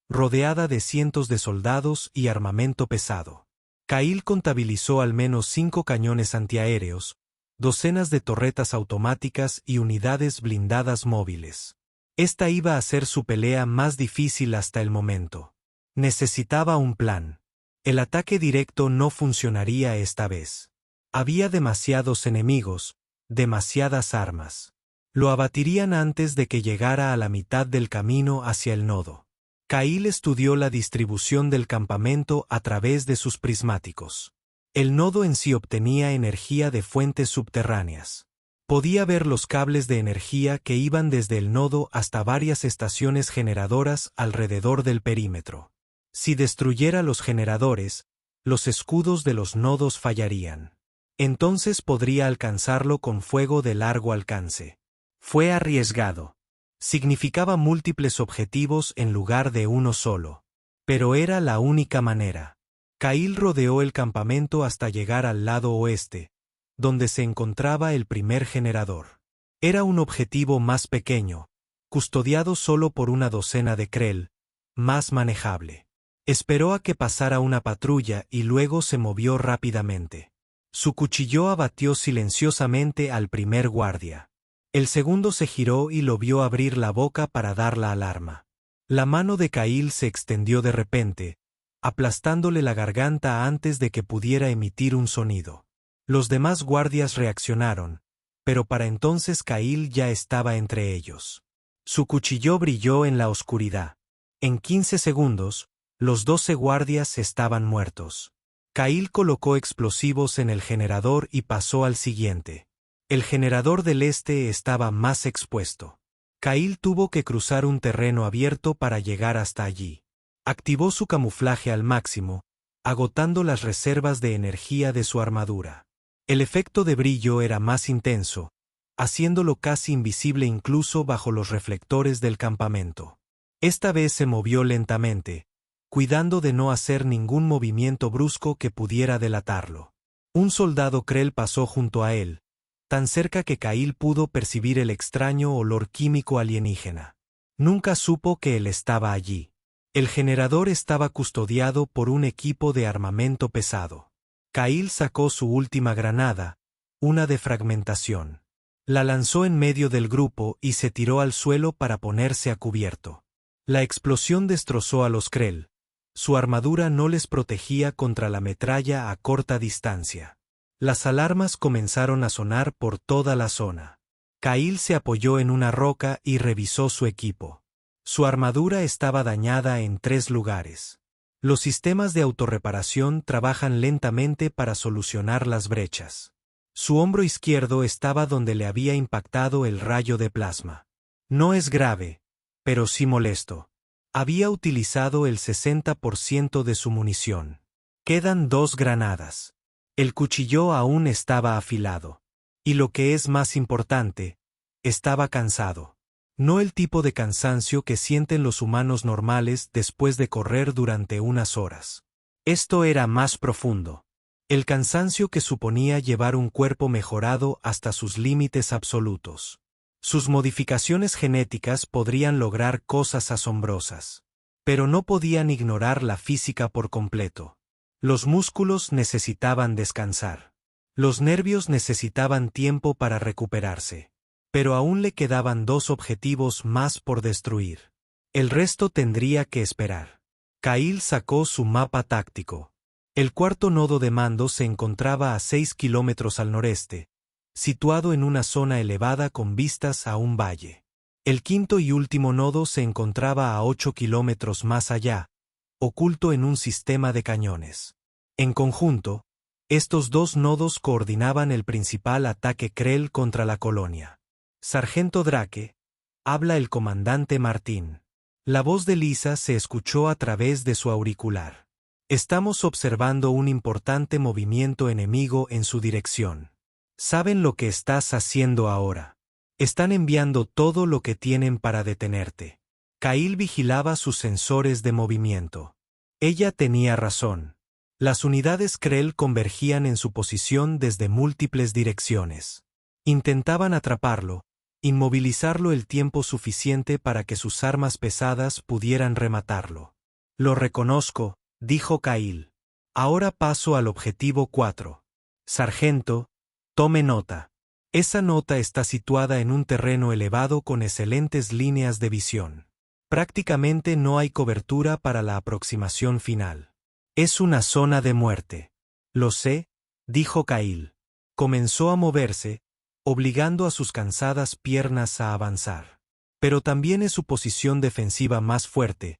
rodeada de cientos de soldados y armamento pesado. Kyle contabilizó al menos 5 cañones antiaéreos, docenas de torretas automáticas y unidades blindadas móviles. Esta iba a ser su pelea más difícil hasta el momento. Necesitaba un plan. El ataque directo no funcionaría esta vez. Había demasiados enemigos, demasiadas armas. Lo abatirían antes de que llegara a la mitad del camino hacia el nodo. Kyle estudió la distribución del campamento a través de sus prismáticos. El nodo en sí obtenía energía de fuentes subterráneas. Podía ver los cables de energía que iban desde el nodo hasta varias estaciones generadoras alrededor del perímetro. Si destruyera los generadores, los escudos de los nodos fallarían. Entonces podría alcanzarlo con fuego de largo alcance. Fue arriesgado. Significaba múltiples objetivos en lugar de uno solo. Pero era la única manera. Kyle rodeó el campamento hasta llegar al lado oeste, donde se encontraba el primer generador. Era un objetivo más pequeño, custodiado solo por una docena de Krell, más manejable. Esperó a que pasara una patrulla y luego se movió rápidamente. Su cuchillo abatió silenciosamente al primer guardia. El segundo se giró y lo vio abrir la boca para dar la alarma. La mano de Kyle se extendió de repente, aplastándole la garganta antes de que pudiera emitir un sonido. Los demás guardias reaccionaron, pero para entonces Kyle ya estaba entre ellos. Su cuchillo brilló en la oscuridad. En 15 segundos, los 12 guardias estaban muertos. Kyle colocó explosivos en el generador y pasó al siguiente. El generador del este estaba más expuesto. Kyle tuvo que cruzar un terreno abierto para llegar hasta allí. Activó su camuflaje al máximo, agotando las reservas de energía de su armadura. El efecto de brillo era más intenso, haciéndolo casi invisible incluso bajo los reflectores del campamento. Esta vez se movió lentamente, cuidando de no hacer ningún movimiento brusco que pudiera delatarlo. Un soldado Krell pasó junto a él, tan cerca que Kail pudo percibir el extraño olor químico alienígena. Nunca supo que él estaba allí. El generador estaba custodiado por un equipo de armamento pesado. Kail sacó su última granada, una de fragmentación. La lanzó en medio del grupo y se tiró al suelo para ponerse a cubierto. La explosión destrozó a los Krell. Su armadura no les protegía contra la metralla a corta distancia. Las alarmas comenzaron a sonar por toda la zona. Kail se apoyó en una roca y revisó su equipo. Su armadura estaba dañada en 3 lugares. Los sistemas de autorreparación trabajan lentamente para solucionar las brechas. Su hombro izquierdo estaba donde le había impactado el rayo de plasma. No es grave, pero sí molesto. Había utilizado el 60% de su munición. Quedan 2 granadas. El cuchillo aún estaba afilado. Y lo que es más importante, estaba cansado. No el tipo de cansancio que sienten los humanos normales después de correr durante unas horas. Esto era más profundo. El cansancio que suponía llevar un cuerpo mejorado hasta sus límites absolutos. Sus modificaciones genéticas podrían lograr cosas asombrosas. Pero no podían ignorar la física por completo. Los músculos necesitaban descansar. Los nervios necesitaban tiempo para recuperarse. Pero aún le quedaban 2 objetivos más por destruir. El resto tendría que esperar. Kail sacó su mapa táctico. El cuarto nodo de mando se encontraba a 6 kilómetros al noreste, situado en una zona elevada con vistas a un valle. El quinto y último nodo se encontraba a 8 kilómetros más allá, oculto en un sistema de cañones. En conjunto, estos 2 nodos coordinaban el principal ataque Krell contra la colonia. Sargento Drake, habla el comandante Martín. La voz de Lisa se escuchó a través de su auricular. Estamos observando un importante movimiento enemigo en su dirección. ¿Saben lo que estás haciendo ahora? Están enviando todo lo que tienen para detenerte. Kail vigilaba sus sensores de movimiento. Ella tenía razón. Las unidades Krell convergían en su posición desde múltiples direcciones. Intentaban atraparlo, inmovilizarlo el tiempo suficiente para que sus armas pesadas pudieran rematarlo. Lo reconozco, dijo Kail. Ahora paso al objetivo 4. Sargento, tome nota. Esa nota está situada en un terreno elevado con excelentes líneas de visión. Prácticamente no hay cobertura para la aproximación final. Es una zona de muerte. Lo sé, dijo Kail. Comenzó a moverse, obligando a sus cansadas piernas a avanzar. Pero también es su posición defensiva más fuerte,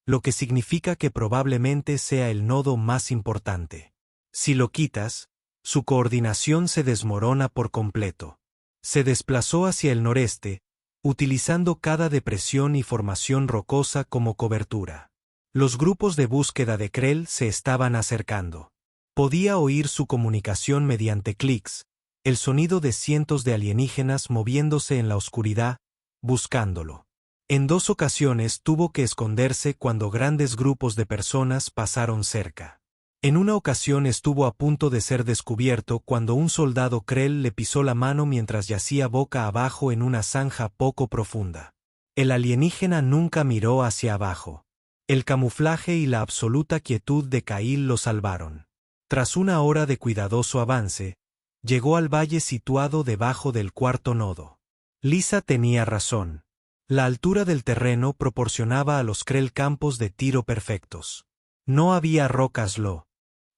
lo que significa que probablemente sea el nodo más importante. Si lo quitas, su coordinación se desmorona por completo. Se desplazó hacia el noreste, utilizando cada depresión y formación rocosa como cobertura. Los grupos de búsqueda de Krell se estaban acercando. Podía oír su comunicación mediante clics, el sonido de cientos de alienígenas moviéndose en la oscuridad, buscándolo. En 2 ocasiones tuvo que esconderse cuando grandes grupos de personas pasaron cerca. En una ocasión estuvo a punto de ser descubierto cuando un soldado Krell le pisó la mano mientras yacía boca abajo en una zanja poco profunda. El alienígena nunca miró hacia abajo. El camuflaje y la absoluta quietud de Kail lo salvaron. Tras una hora de cuidadoso avance, llegó al valle situado debajo del cuarto nodo. Lisa tenía razón. La altura del terreno proporcionaba a los Krell campos de tiro perfectos. No había rocas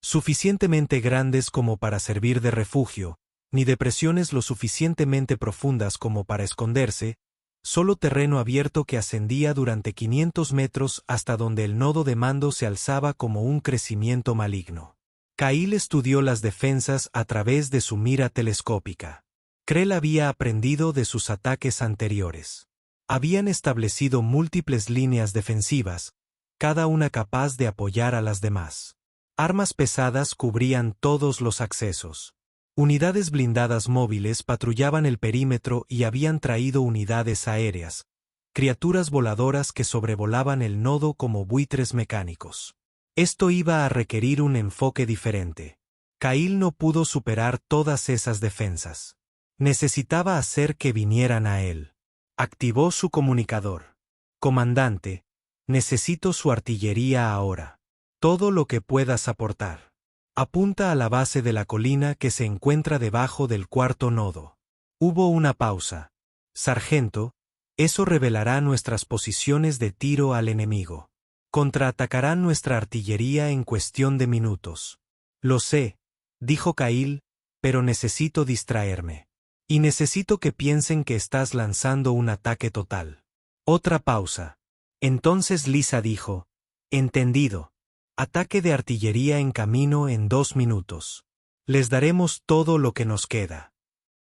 suficientemente grandes como para servir de refugio, ni depresiones lo suficientemente profundas como para esconderse, solo terreno abierto que ascendía durante 500 metros hasta donde el nodo de mando se alzaba como un crecimiento maligno. Kail estudió las defensas a través de su mira telescópica. Krell había aprendido de sus ataques anteriores. Habían establecido múltiples líneas defensivas, cada una capaz de apoyar a las demás. Armas pesadas cubrían todos los accesos. Unidades blindadas móviles patrullaban el perímetro y habían traído unidades aéreas, criaturas voladoras que sobrevolaban el nodo como buitres mecánicos. Esto iba a requerir un enfoque diferente. Kail no pudo superar todas esas defensas. Necesitaba hacer que vinieran a él. Activó su comunicador. Comandante, necesito su artillería ahora. Todo lo que puedas aportar. Apunta a la base de la colina que se encuentra debajo del cuarto nodo. Hubo una pausa. Sargento, eso revelará nuestras posiciones de tiro al enemigo. Contraatacarán nuestra artillería en cuestión de minutos. Lo sé, dijo Kail, pero necesito distraerme. Y necesito que piensen que estás lanzando un ataque total. Otra pausa. Entonces Lisa dijo, entendido. Ataque de artillería en camino en 2 minutos. Les daremos todo lo que nos queda.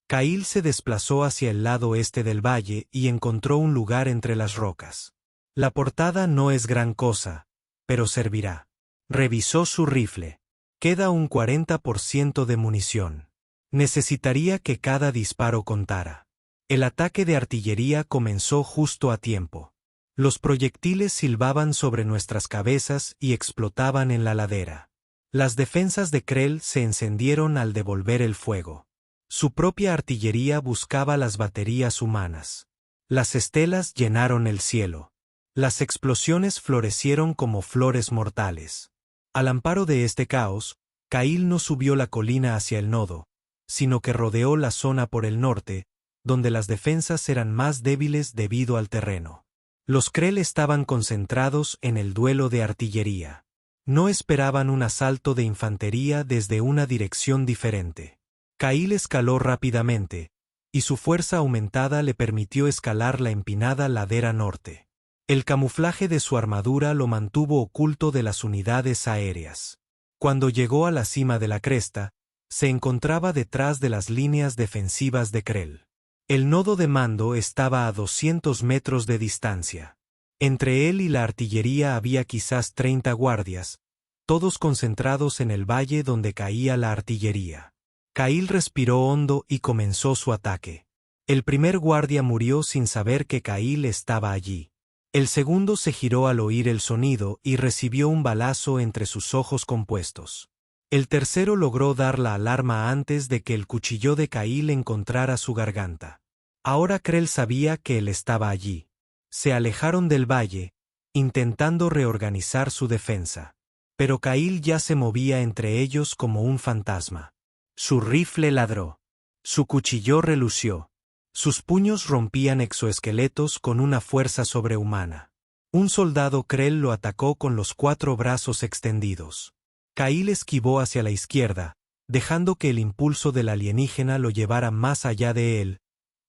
Kail se desplazó hacia el lado este del valle y encontró un lugar entre las rocas. La portada no es gran cosa, pero servirá. Revisó su rifle. Queda un 40% de munición. Necesitaría que cada disparo contara. El ataque de artillería comenzó justo a tiempo. Los proyectiles silbaban sobre nuestras cabezas y explotaban en la ladera. Las defensas de Krell se encendieron al devolver el fuego. Su propia artillería buscaba las baterías humanas. Las estelas llenaron el cielo. Las explosiones florecieron como flores mortales. Al amparo de este caos, Kail no subió la colina hacia el nodo, sino que rodeó la zona por el norte, donde las defensas eran más débiles debido al terreno. Los Krell estaban concentrados en el duelo de artillería. No esperaban un asalto de infantería desde una dirección diferente. Kail escaló rápidamente, y su fuerza aumentada le permitió escalar la empinada ladera norte. El camuflaje de su armadura lo mantuvo oculto de las unidades aéreas. Cuando llegó a la cima de la cresta, se encontraba detrás de las líneas defensivas de Krell. El nodo de mando estaba a 200 metros de distancia. Entre él y la artillería había quizás 30 guardias, todos concentrados en el valle donde caía la artillería. Kail respiró hondo y comenzó su ataque. El primer guardia murió sin saber que Kail estaba allí. El segundo se giró al oír el sonido y recibió un balazo entre sus ojos compuestos. El tercero logró dar la alarma antes de que el cuchillo de Kail encontrara su garganta. Ahora Krell sabía que él estaba allí. Se alejaron del valle, intentando reorganizar su defensa. Pero Kail ya se movía entre ellos como un fantasma. Su rifle ladró. Su cuchillo relució. Sus puños rompían exoesqueletos con una fuerza sobrehumana. Un soldado Krell lo atacó con los 4 brazos extendidos. Kail esquivó hacia la izquierda, dejando que el impulso del alienígena lo llevara más allá de él,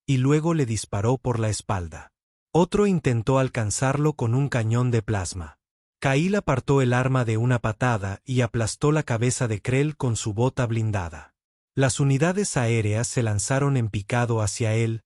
y luego le disparó por la espalda. Otro intentó alcanzarlo con un cañón de plasma. Kail apartó el arma de una patada y aplastó la cabeza de Krell con su bota blindada. Las unidades aéreas se lanzaron en picado hacia él,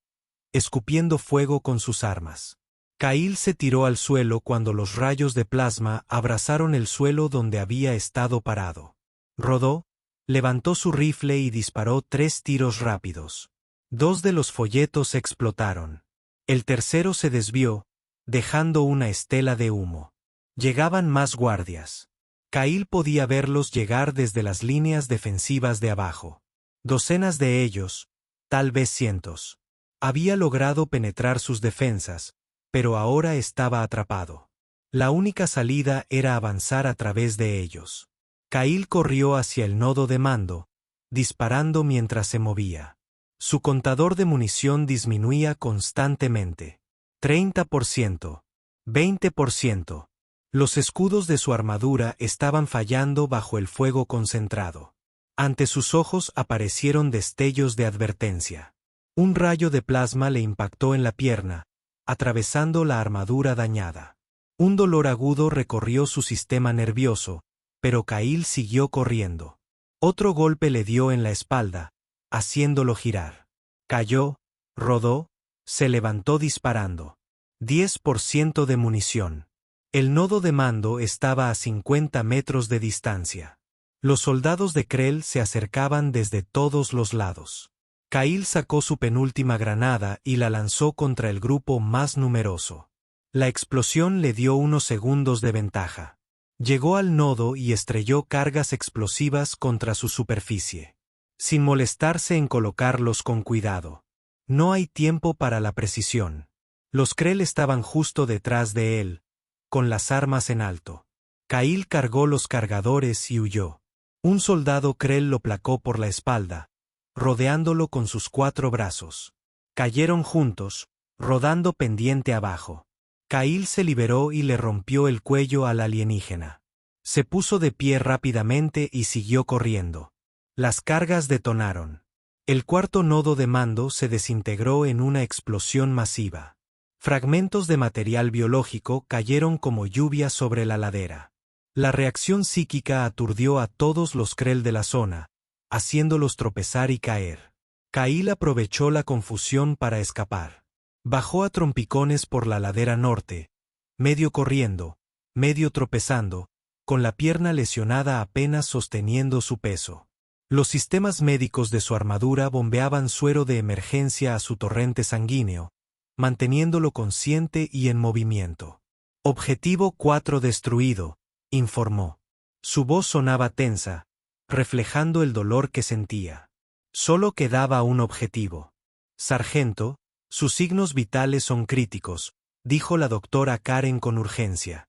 escupiendo fuego con sus armas. Kail se tiró al suelo cuando los rayos de plasma abrazaron el suelo donde había estado parado. Rodó, levantó su rifle y disparó 3 tiros rápidos. 2 de los folletos explotaron. El tercero se desvió, dejando una estela de humo. Llegaban más guardias. Kail podía verlos llegar desde las líneas defensivas de abajo. Docenas de ellos, tal vez cientos. Había logrado penetrar sus defensas, pero ahora estaba atrapado. La única salida era avanzar a través de ellos. Kail corrió hacia el nodo de mando, disparando mientras se movía. Su contador de munición disminuía constantemente. 30%, 20%. Los escudos de su armadura estaban fallando bajo el fuego concentrado. Ante sus ojos aparecieron destellos de advertencia. Un rayo de plasma le impactó en la pierna, atravesando la armadura dañada. Un dolor agudo recorrió su sistema nervioso, pero Kail siguió corriendo. Otro golpe le dio en la espalda, haciéndolo girar. Cayó, rodó, se levantó disparando. 10% de munición. El nodo de mando estaba a 50 metros de distancia. Los soldados de Krell se acercaban desde todos los lados. Kyle sacó su penúltima granada y la lanzó contra el grupo más numeroso. La explosión le dio unos segundos de ventaja. Llegó al nodo y estrelló cargas explosivas contra su superficie, sin molestarse en colocarlos con cuidado. No hay tiempo para la precisión. Los Krell estaban justo detrás de él, con las armas en alto. Kyle cargó los cargadores y huyó. Un soldado Krell lo placó por la espalda, rodeándolo con sus 4 brazos. Cayeron juntos, rodando pendiente abajo. Kyle se liberó y le rompió el cuello al alienígena. Se puso de pie rápidamente y siguió corriendo. Las cargas detonaron. El cuarto nodo de mando se desintegró en una explosión masiva. Fragmentos de material biológico cayeron como lluvia sobre la ladera. La reacción psíquica aturdió a todos los Krell de la zona, haciéndolos tropezar y caer. Kyle aprovechó la confusión para escapar. Bajó a trompicones por la ladera norte, medio corriendo, medio tropezando, con la pierna lesionada apenas sosteniendo su peso. Los sistemas médicos de su armadura bombeaban suero de emergencia a su torrente sanguíneo, manteniéndolo consciente y en movimiento. Objetivo 4 destruido, informó. Su voz sonaba tensa, reflejando el dolor que sentía. Solo quedaba un objetivo. Sargento, sus signos vitales son críticos, dijo la doctora Karen con urgencia.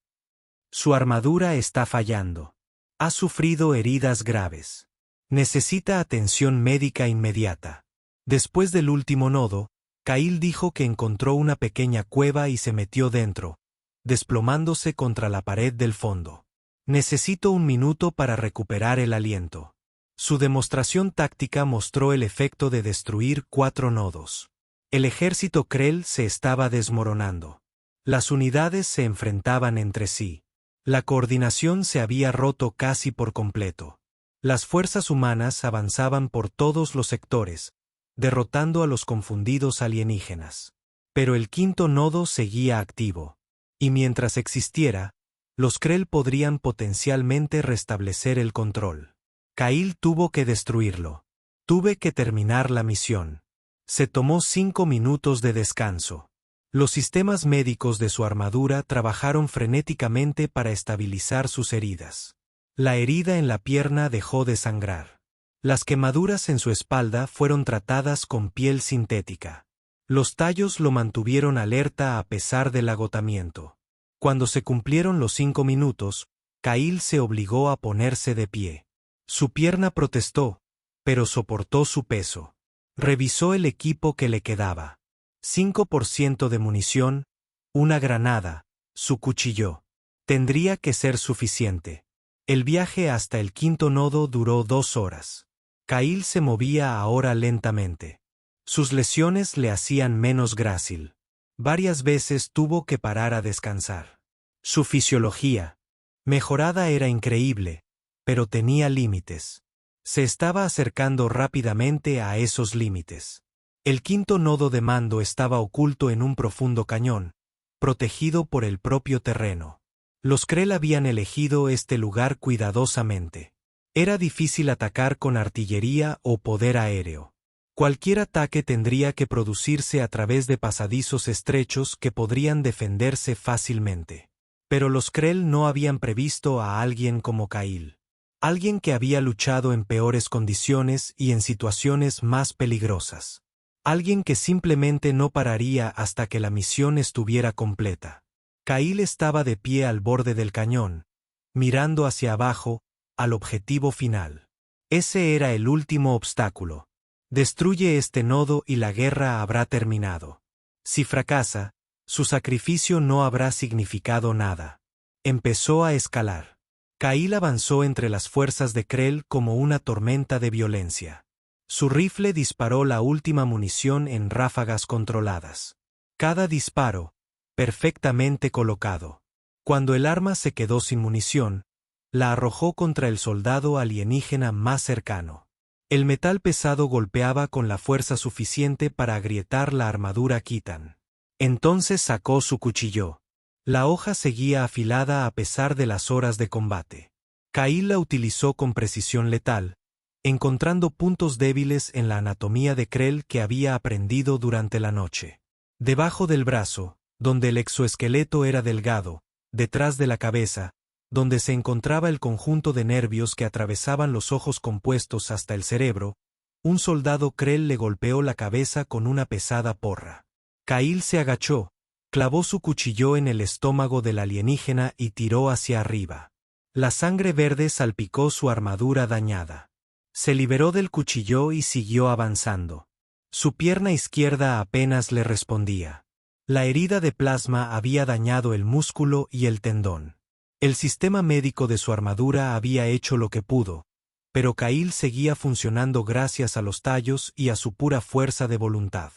Su armadura está fallando. Ha sufrido heridas graves. Necesita atención médica inmediata. Después del último nodo, Kyle dijo que encontró una pequeña cueva y se metió dentro, desplomándose contra la pared del fondo. Necesito un minuto para recuperar el aliento. Su demostración táctica mostró el efecto de destruir 4 nodos. El ejército Krell se estaba desmoronando. Las unidades se enfrentaban entre sí. La coordinación se había roto casi por completo. Las fuerzas humanas avanzaban por todos los sectores, derrotando a los confundidos alienígenas. Pero el quinto nodo seguía activo. Y mientras existiera, los Krell podrían potencialmente restablecer el control. Kyle tuvo que destruirlo. Tuve que terminar la misión. Se tomó 5 minutos de descanso. Los sistemas médicos de su armadura trabajaron frenéticamente para estabilizar sus heridas. La herida en la pierna dejó de sangrar. Las quemaduras en su espalda fueron tratadas con piel sintética. Los tallos lo mantuvieron alerta a pesar del agotamiento. Cuando se cumplieron los 5 minutos, Kyle se obligó a ponerse de pie. Su pierna protestó, pero soportó su peso. Revisó el equipo que le quedaba. 5% de munición, una granada, su cuchillo. Tendría que ser suficiente. El viaje hasta el quinto nodo duró 2 horas. Kyle se movía ahora lentamente. Sus lesiones le hacían menos grácil. Varias veces tuvo que parar a descansar. Su fisiología mejorada era increíble, pero tenía límites. Se estaba acercando rápidamente a esos límites. El quinto nodo de mando estaba oculto en un profundo cañón, protegido por el propio terreno. Los Krell habían elegido este lugar cuidadosamente. Era difícil atacar con artillería o poder aéreo. Cualquier ataque tendría que producirse a través de pasadizos estrechos que podrían defenderse fácilmente. Pero los Krell no habían previsto a alguien como Kyle. Alguien que había luchado en peores condiciones y en situaciones más peligrosas. Alguien que simplemente no pararía hasta que la misión estuviera completa. Kyle estaba de pie al borde del cañón, mirando hacia abajo, al objetivo final. Ese era el último obstáculo. Destruye este nodo y la guerra habrá terminado. Si fracasa, su sacrificio no habrá significado nada. Empezó a escalar. Kyle avanzó entre las fuerzas de Krell como una tormenta de violencia. Su rifle disparó la última munición en ráfagas controladas. Cada disparo, perfectamente colocado. Cuando el arma se quedó sin munición, la arrojó contra el soldado alienígena más cercano. El metal pesado golpeaba con la fuerza suficiente para agrietar la armadura Khitan. Entonces sacó su cuchillo. La hoja seguía afilada a pesar de las horas de combate. Kyle la utilizó con precisión letal, encontrando puntos débiles en la anatomía de Krell que había aprendido durante la noche. Debajo del brazo, donde el exoesqueleto era delgado, detrás de la cabeza, donde se encontraba el conjunto de nervios que atravesaban los ojos compuestos hasta el cerebro, un soldado Krell le golpeó la cabeza con una pesada porra. Kyle se agachó, clavó su cuchillo en el estómago del alienígena y tiró hacia arriba. La sangre verde salpicó su armadura dañada. Se liberó del cuchillo y siguió avanzando. Su pierna izquierda apenas le respondía. La herida de plasma había dañado el músculo y el tendón. El sistema médico de su armadura había hecho lo que pudo, pero Kyle seguía funcionando gracias a los tallos y a su pura fuerza de voluntad.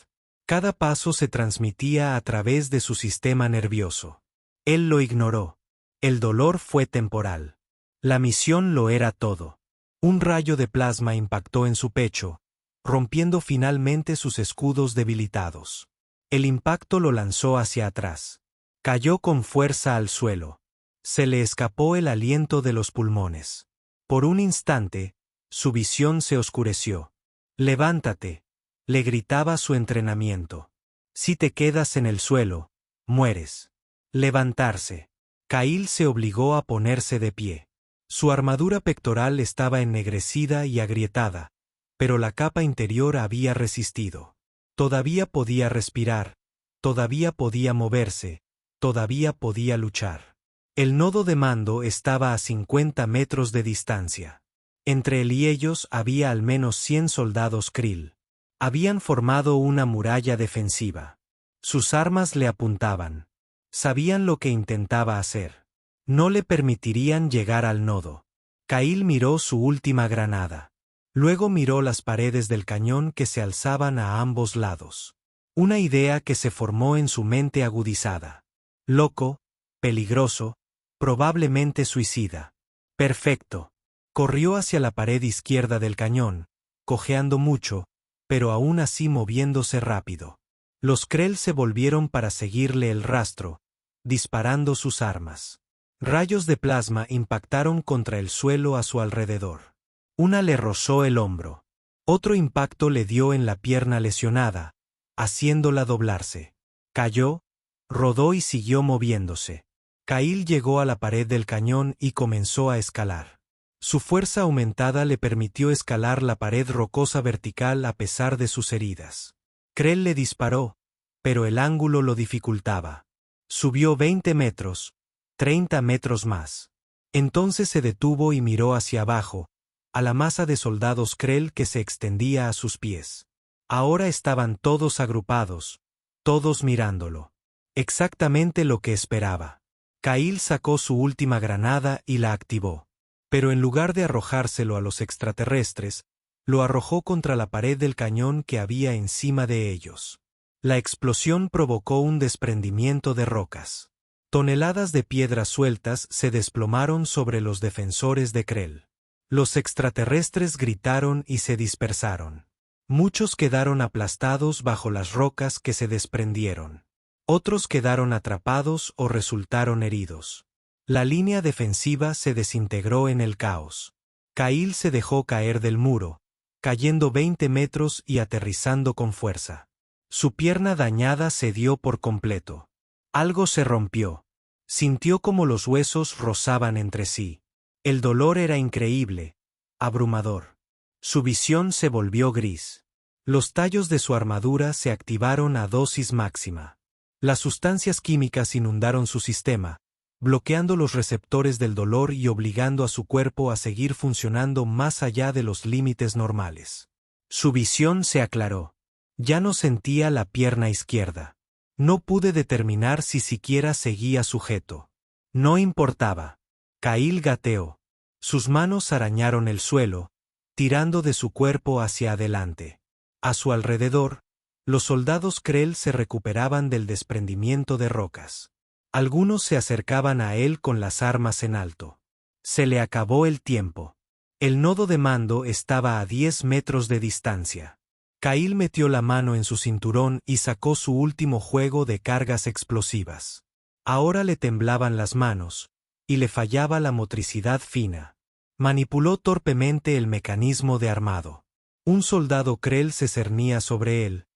Cada paso se transmitía a través de su sistema nervioso. Él lo ignoró. El dolor fue temporal. La misión lo era todo. Un rayo de plasma impactó en su pecho, rompiendo finalmente sus escudos debilitados. El impacto lo lanzó hacia atrás. Cayó con fuerza al suelo. Se le escapó el aliento de los pulmones. Por un instante, su visión se oscureció. «Levántate», le gritaba su entrenamiento. «Si te quedas en el suelo, mueres». Levantarse. Kyle se obligó a ponerse de pie. Su armadura pectoral estaba ennegrecida y agrietada, pero la capa interior había resistido. Todavía podía respirar, todavía podía moverse, todavía podía luchar. El nodo de mando estaba a 50 metros de distancia. Entre él y ellos había al menos 100 soldados Krill. Habían formado una muralla defensiva. Sus armas le apuntaban. Sabían lo que intentaba hacer. No le permitirían llegar al nodo. Kyle miró su última granada. Luego miró las paredes del cañón que se alzaban a ambos lados. Una idea que se formó en su mente agudizada. Loco, peligroso, probablemente suicida. Perfecto. Corrió hacia la pared izquierda del cañón, cojeando mucho, pero aún así moviéndose rápido. Los Krell se volvieron para seguirle el rastro, disparando sus armas. Rayos de plasma impactaron contra el suelo a su alrededor. Una le rozó el hombro. Otro impacto le dio en la pierna lesionada, haciéndola doblarse. Cayó, rodó y siguió moviéndose. Kyle llegó a la pared del cañón y comenzó a escalar. Su fuerza aumentada le permitió escalar la pared rocosa vertical a pesar de sus heridas. Krell le disparó, pero el ángulo lo dificultaba. Subió 20 metros, 30 metros más. Entonces se detuvo y miró hacia abajo, a la masa de soldados Krell que se extendía a sus pies. Ahora estaban todos agrupados, todos mirándolo. Exactamente lo que esperaba. Kyle sacó su última granada y la activó. Pero en lugar de arrojárselo a los extraterrestres, lo arrojó contra la pared del cañón que había encima de ellos. La explosión provocó un desprendimiento de rocas. Toneladas de piedras sueltas se desplomaron sobre los defensores de Krell. Los extraterrestres gritaron y se dispersaron. Muchos quedaron aplastados bajo las rocas que se desprendieron. Otros quedaron atrapados o resultaron heridos. La línea defensiva se desintegró en el caos. Kyle se dejó caer del muro, cayendo 20 metros y aterrizando con fuerza. Su pierna dañada cedió por completo. Algo se rompió. Sintió como los huesos rozaban entre sí. El dolor era increíble, abrumador. Su visión se volvió gris. Los tallos de su armadura se activaron a dosis máxima. Las sustancias químicas inundaron su sistema, bloqueando los receptores del dolor y obligando a su cuerpo a seguir funcionando más allá de los límites normales. Su visión se aclaró. Ya no sentía la pierna izquierda. No pude determinar si siquiera seguía sujeto. No importaba. Kyle gateó. Sus manos arañaron el suelo, tirando de su cuerpo hacia adelante. A su alrededor, los soldados Krell se recuperaban del desprendimiento de rocas. Algunos se acercaban a él con las armas en alto. Se le acabó el tiempo. El nodo de mando estaba a 10 metros de distancia. Kyle metió la mano en su cinturón y sacó su último juego de cargas explosivas. Ahora le temblaban las manos, y le fallaba la motricidad fina. Manipuló torpemente el mecanismo de armado. Un soldado Krell se cernía sobre él,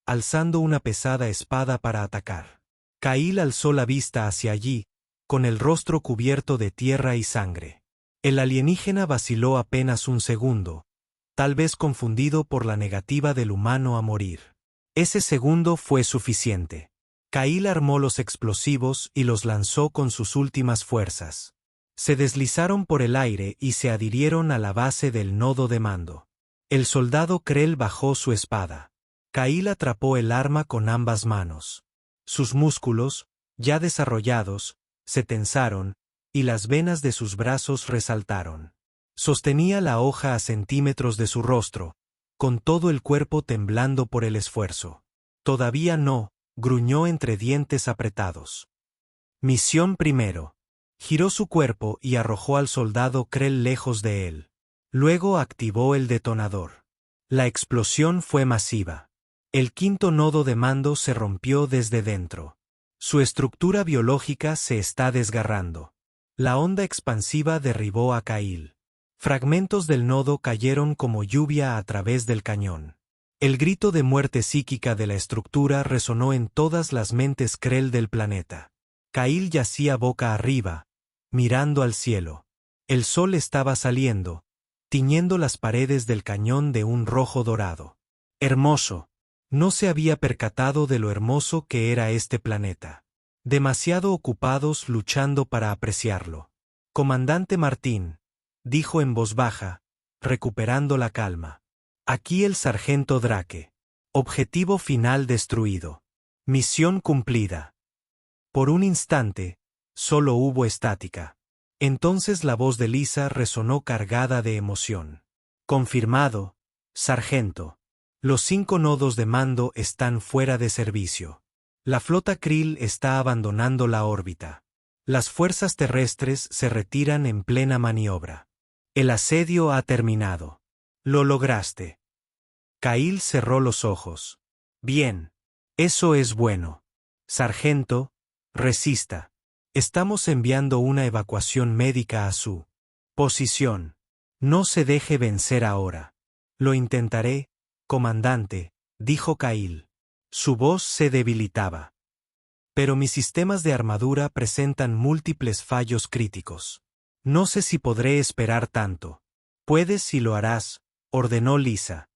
alzando una pesada espada para atacar. Kyle alzó la vista hacia allí, con el rostro cubierto de tierra y sangre. El alienígena vaciló apenas un segundo, tal vez confundido por la negativa del humano a morir. Ese segundo fue suficiente. Kyle armó los explosivos y los lanzó con sus últimas fuerzas. Se deslizaron por el aire y se adhirieron a la base del nodo de mando. El soldado Krell bajó su espada. Kyle atrapó el arma con ambas manos. Sus músculos, ya desarrollados, se tensaron, y las venas de sus brazos resaltaron. Sostenía la hoja a centímetros de su rostro, con todo el cuerpo temblando por el esfuerzo. Todavía no, gruñó entre dientes apretados. Misión primero. Giró su cuerpo y arrojó al soldado Krell lejos de él. Luego activó el detonador. La explosión fue masiva. El quinto nodo de mando se rompió desde dentro. Su estructura biológica se está desgarrando. La onda expansiva derribó a Kyle. Fragmentos del nodo cayeron como lluvia a través del cañón. El grito de muerte psíquica de la estructura resonó en todas las mentes Krell del planeta. Kyle yacía boca arriba, mirando al cielo. El sol estaba saliendo, tiñendo las paredes del cañón de un rojo dorado. Hermoso. No se había percatado de lo hermoso que era este planeta. Demasiado ocupados luchando para apreciarlo. Comandante Martín, dijo en voz baja, recuperando la calma. Aquí el sargento Drake. Objetivo final destruido. Misión cumplida. Por un instante, solo hubo estática. Entonces la voz de Lisa resonó cargada de emoción. Confirmado, sargento. Los 5 nodos de mando están fuera de servicio. La flota Krill está abandonando la órbita. Las fuerzas terrestres se retiran en plena maniobra. El asedio ha terminado. Lo lograste. Kyle cerró los ojos. Bien. Eso es bueno. Sargento, resista. Estamos enviando una evacuación médica a su posición. No se deje vencer ahora. Lo intentaré, comandante, dijo Kyle. Su voz se debilitaba. Pero mis sistemas de armadura presentan múltiples fallos críticos. No sé si podré esperar tanto. Puedes y lo harás, ordenó Lisa.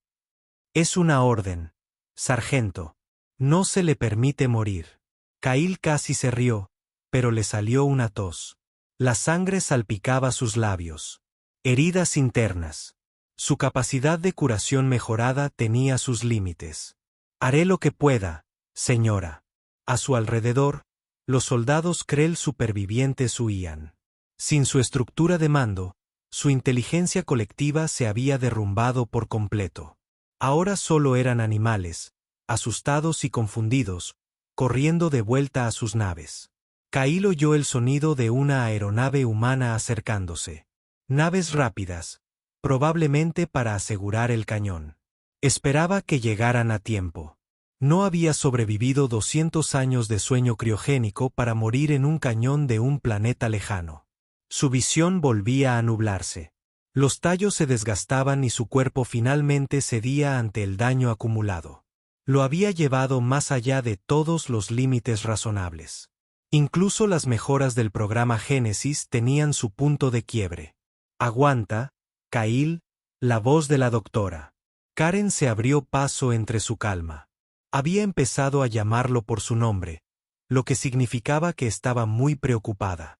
Es una orden, sargento. No se le permite morir. Kyle casi se rió, pero le salió una tos. La sangre salpicaba sus labios. Heridas internas. Su capacidad de curación mejorada tenía sus límites. Haré lo que pueda, señora. A su alrededor, los soldados Krell supervivientes huían. Sin su estructura de mando, su inteligencia colectiva se había derrumbado por completo. Ahora solo eran animales, asustados y confundidos, corriendo de vuelta a sus naves. Kyle oyó el sonido de una aeronave humana acercándose. Naves rápidas, probablemente para asegurar el cañón. Esperaba que llegaran a tiempo. No había sobrevivido 200 años de sueño criogénico para morir en un cañón de un planeta lejano. Su visión volvía a nublarse. Los tallos se desgastaban y su cuerpo finalmente cedía ante el daño acumulado. Lo había llevado más allá de todos los límites razonables. Incluso las mejoras del programa Génesis tenían su punto de quiebre. Aguanta, Kyle, la voz de la doctora. Karen se abrió paso entre su calma. Había empezado a llamarlo por su nombre, lo que significaba que estaba muy preocupada.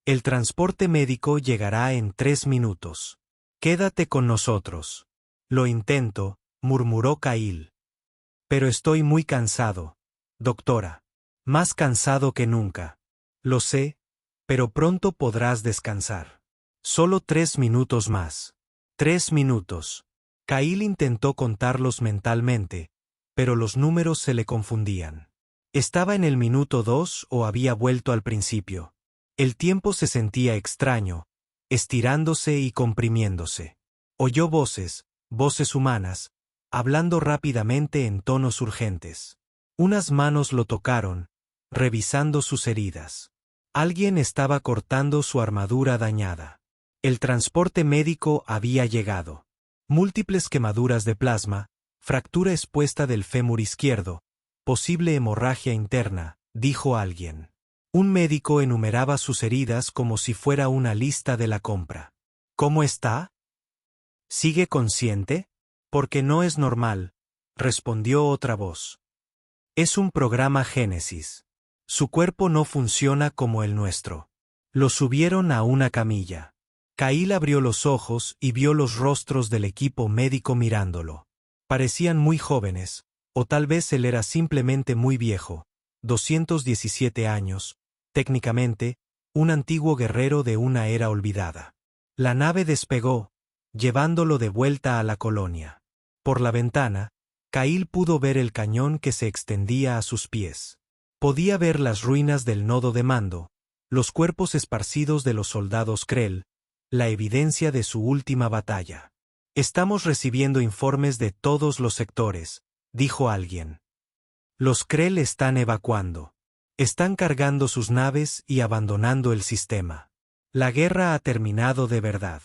El transporte médico llegará en 3 minutos. Quédate con nosotros. Lo intento, murmuró Kyle. Pero estoy muy cansado, doctora. Más cansado que nunca. Lo sé, pero pronto podrás descansar. Solo 3 minutos más. 3 minutos. Kyle intentó contarlos mentalmente, pero los números se le confundían. ¿Estaba en el minuto 2 o había vuelto al principio? El tiempo se sentía extraño, estirándose y comprimiéndose. Oyó voces humanas, hablando rápidamente en tonos urgentes. Unas manos lo tocaron, revisando sus heridas. Alguien estaba cortando su armadura dañada. El transporte médico había llegado. Múltiples quemaduras de plasma, fractura expuesta del fémur izquierdo, posible hemorragia interna, dijo alguien. Un médico enumeraba sus heridas como si fuera una lista de la compra. ¿Cómo está? ¿Sigue consciente? Porque no es normal, respondió otra voz. Es un programa Génesis. Su cuerpo no funciona como el nuestro. Lo subieron a una camilla. Kyle abrió los ojos y vio los rostros del equipo médico mirándolo. Parecían muy jóvenes, o tal vez él era simplemente muy viejo, 217 años, técnicamente, un antiguo guerrero de una era olvidada. La nave despegó, llevándolo de vuelta a la colonia. Por la ventana, Kyle pudo ver el cañón que se extendía a sus pies. Podía ver las ruinas del nodo de mando, los cuerpos esparcidos de los soldados Krell, la evidencia de su última batalla. Estamos recibiendo informes de todos los sectores, dijo alguien. Los Krell están evacuando. Están cargando sus naves y abandonando el sistema. La guerra ha terminado de verdad.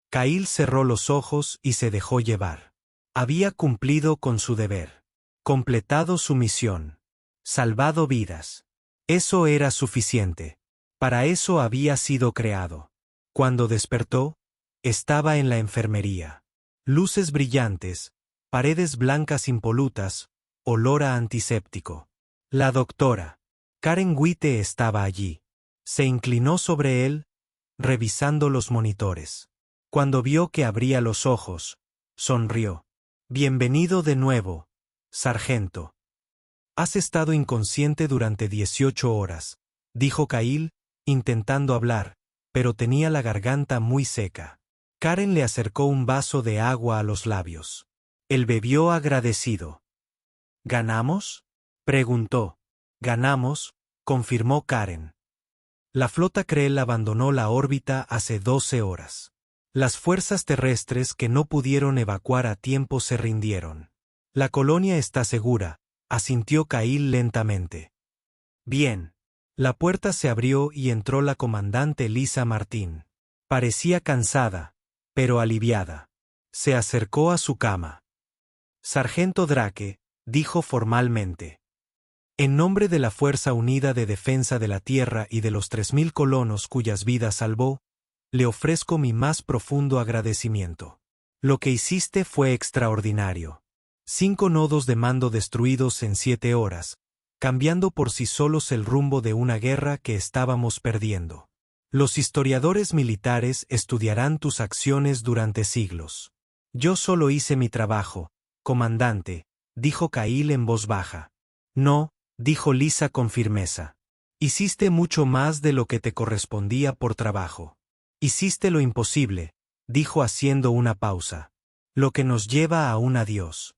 Kyle cerró los ojos y se dejó llevar. Había cumplido con su deber. Completado su misión. Salvado vidas. Eso era suficiente. Para eso había sido creado. Cuando despertó, estaba en la enfermería. Luces brillantes, paredes blancas impolutas, olor a antiséptico. La doctora, Karen Witte, estaba allí. Se inclinó sobre él, revisando los monitores. Cuando vio que abría los ojos, sonrió. Bienvenido de nuevo, sargento. Has estado inconsciente durante 18 horas, dijo Kyle, intentando hablar, pero tenía la garganta muy seca. Karen le acercó un vaso de agua a los labios. Él bebió agradecido. ¿Ganamos? Preguntó. Ganamos, confirmó Karen. La flota Krell abandonó la órbita hace 12 horas. Las fuerzas terrestres que no pudieron evacuar a tiempo se rindieron. La colonia está segura, asintió Kyle lentamente. Bien. La puerta se abrió y entró la comandante Lisa Martín. Parecía cansada, pero aliviada. Se acercó a su cama. Sargento Drake, dijo formalmente. En nombre de la Fuerza Unida de Defensa de la Tierra y de los 3000 colonos cuyas vidas salvó, le ofrezco mi más profundo agradecimiento. Lo que hiciste fue extraordinario. 5 nodos de mando destruidos en 7 horas, cambiando por sí solos el rumbo de una guerra que estábamos perdiendo. Los historiadores militares estudiarán tus acciones durante siglos. Yo solo hice mi trabajo, comandante, dijo Kyle en voz baja. No, dijo Lisa con firmeza. Hiciste mucho más de lo que te correspondía por trabajo. Hiciste lo imposible, dijo haciendo una pausa. Lo que nos lleva a un adiós.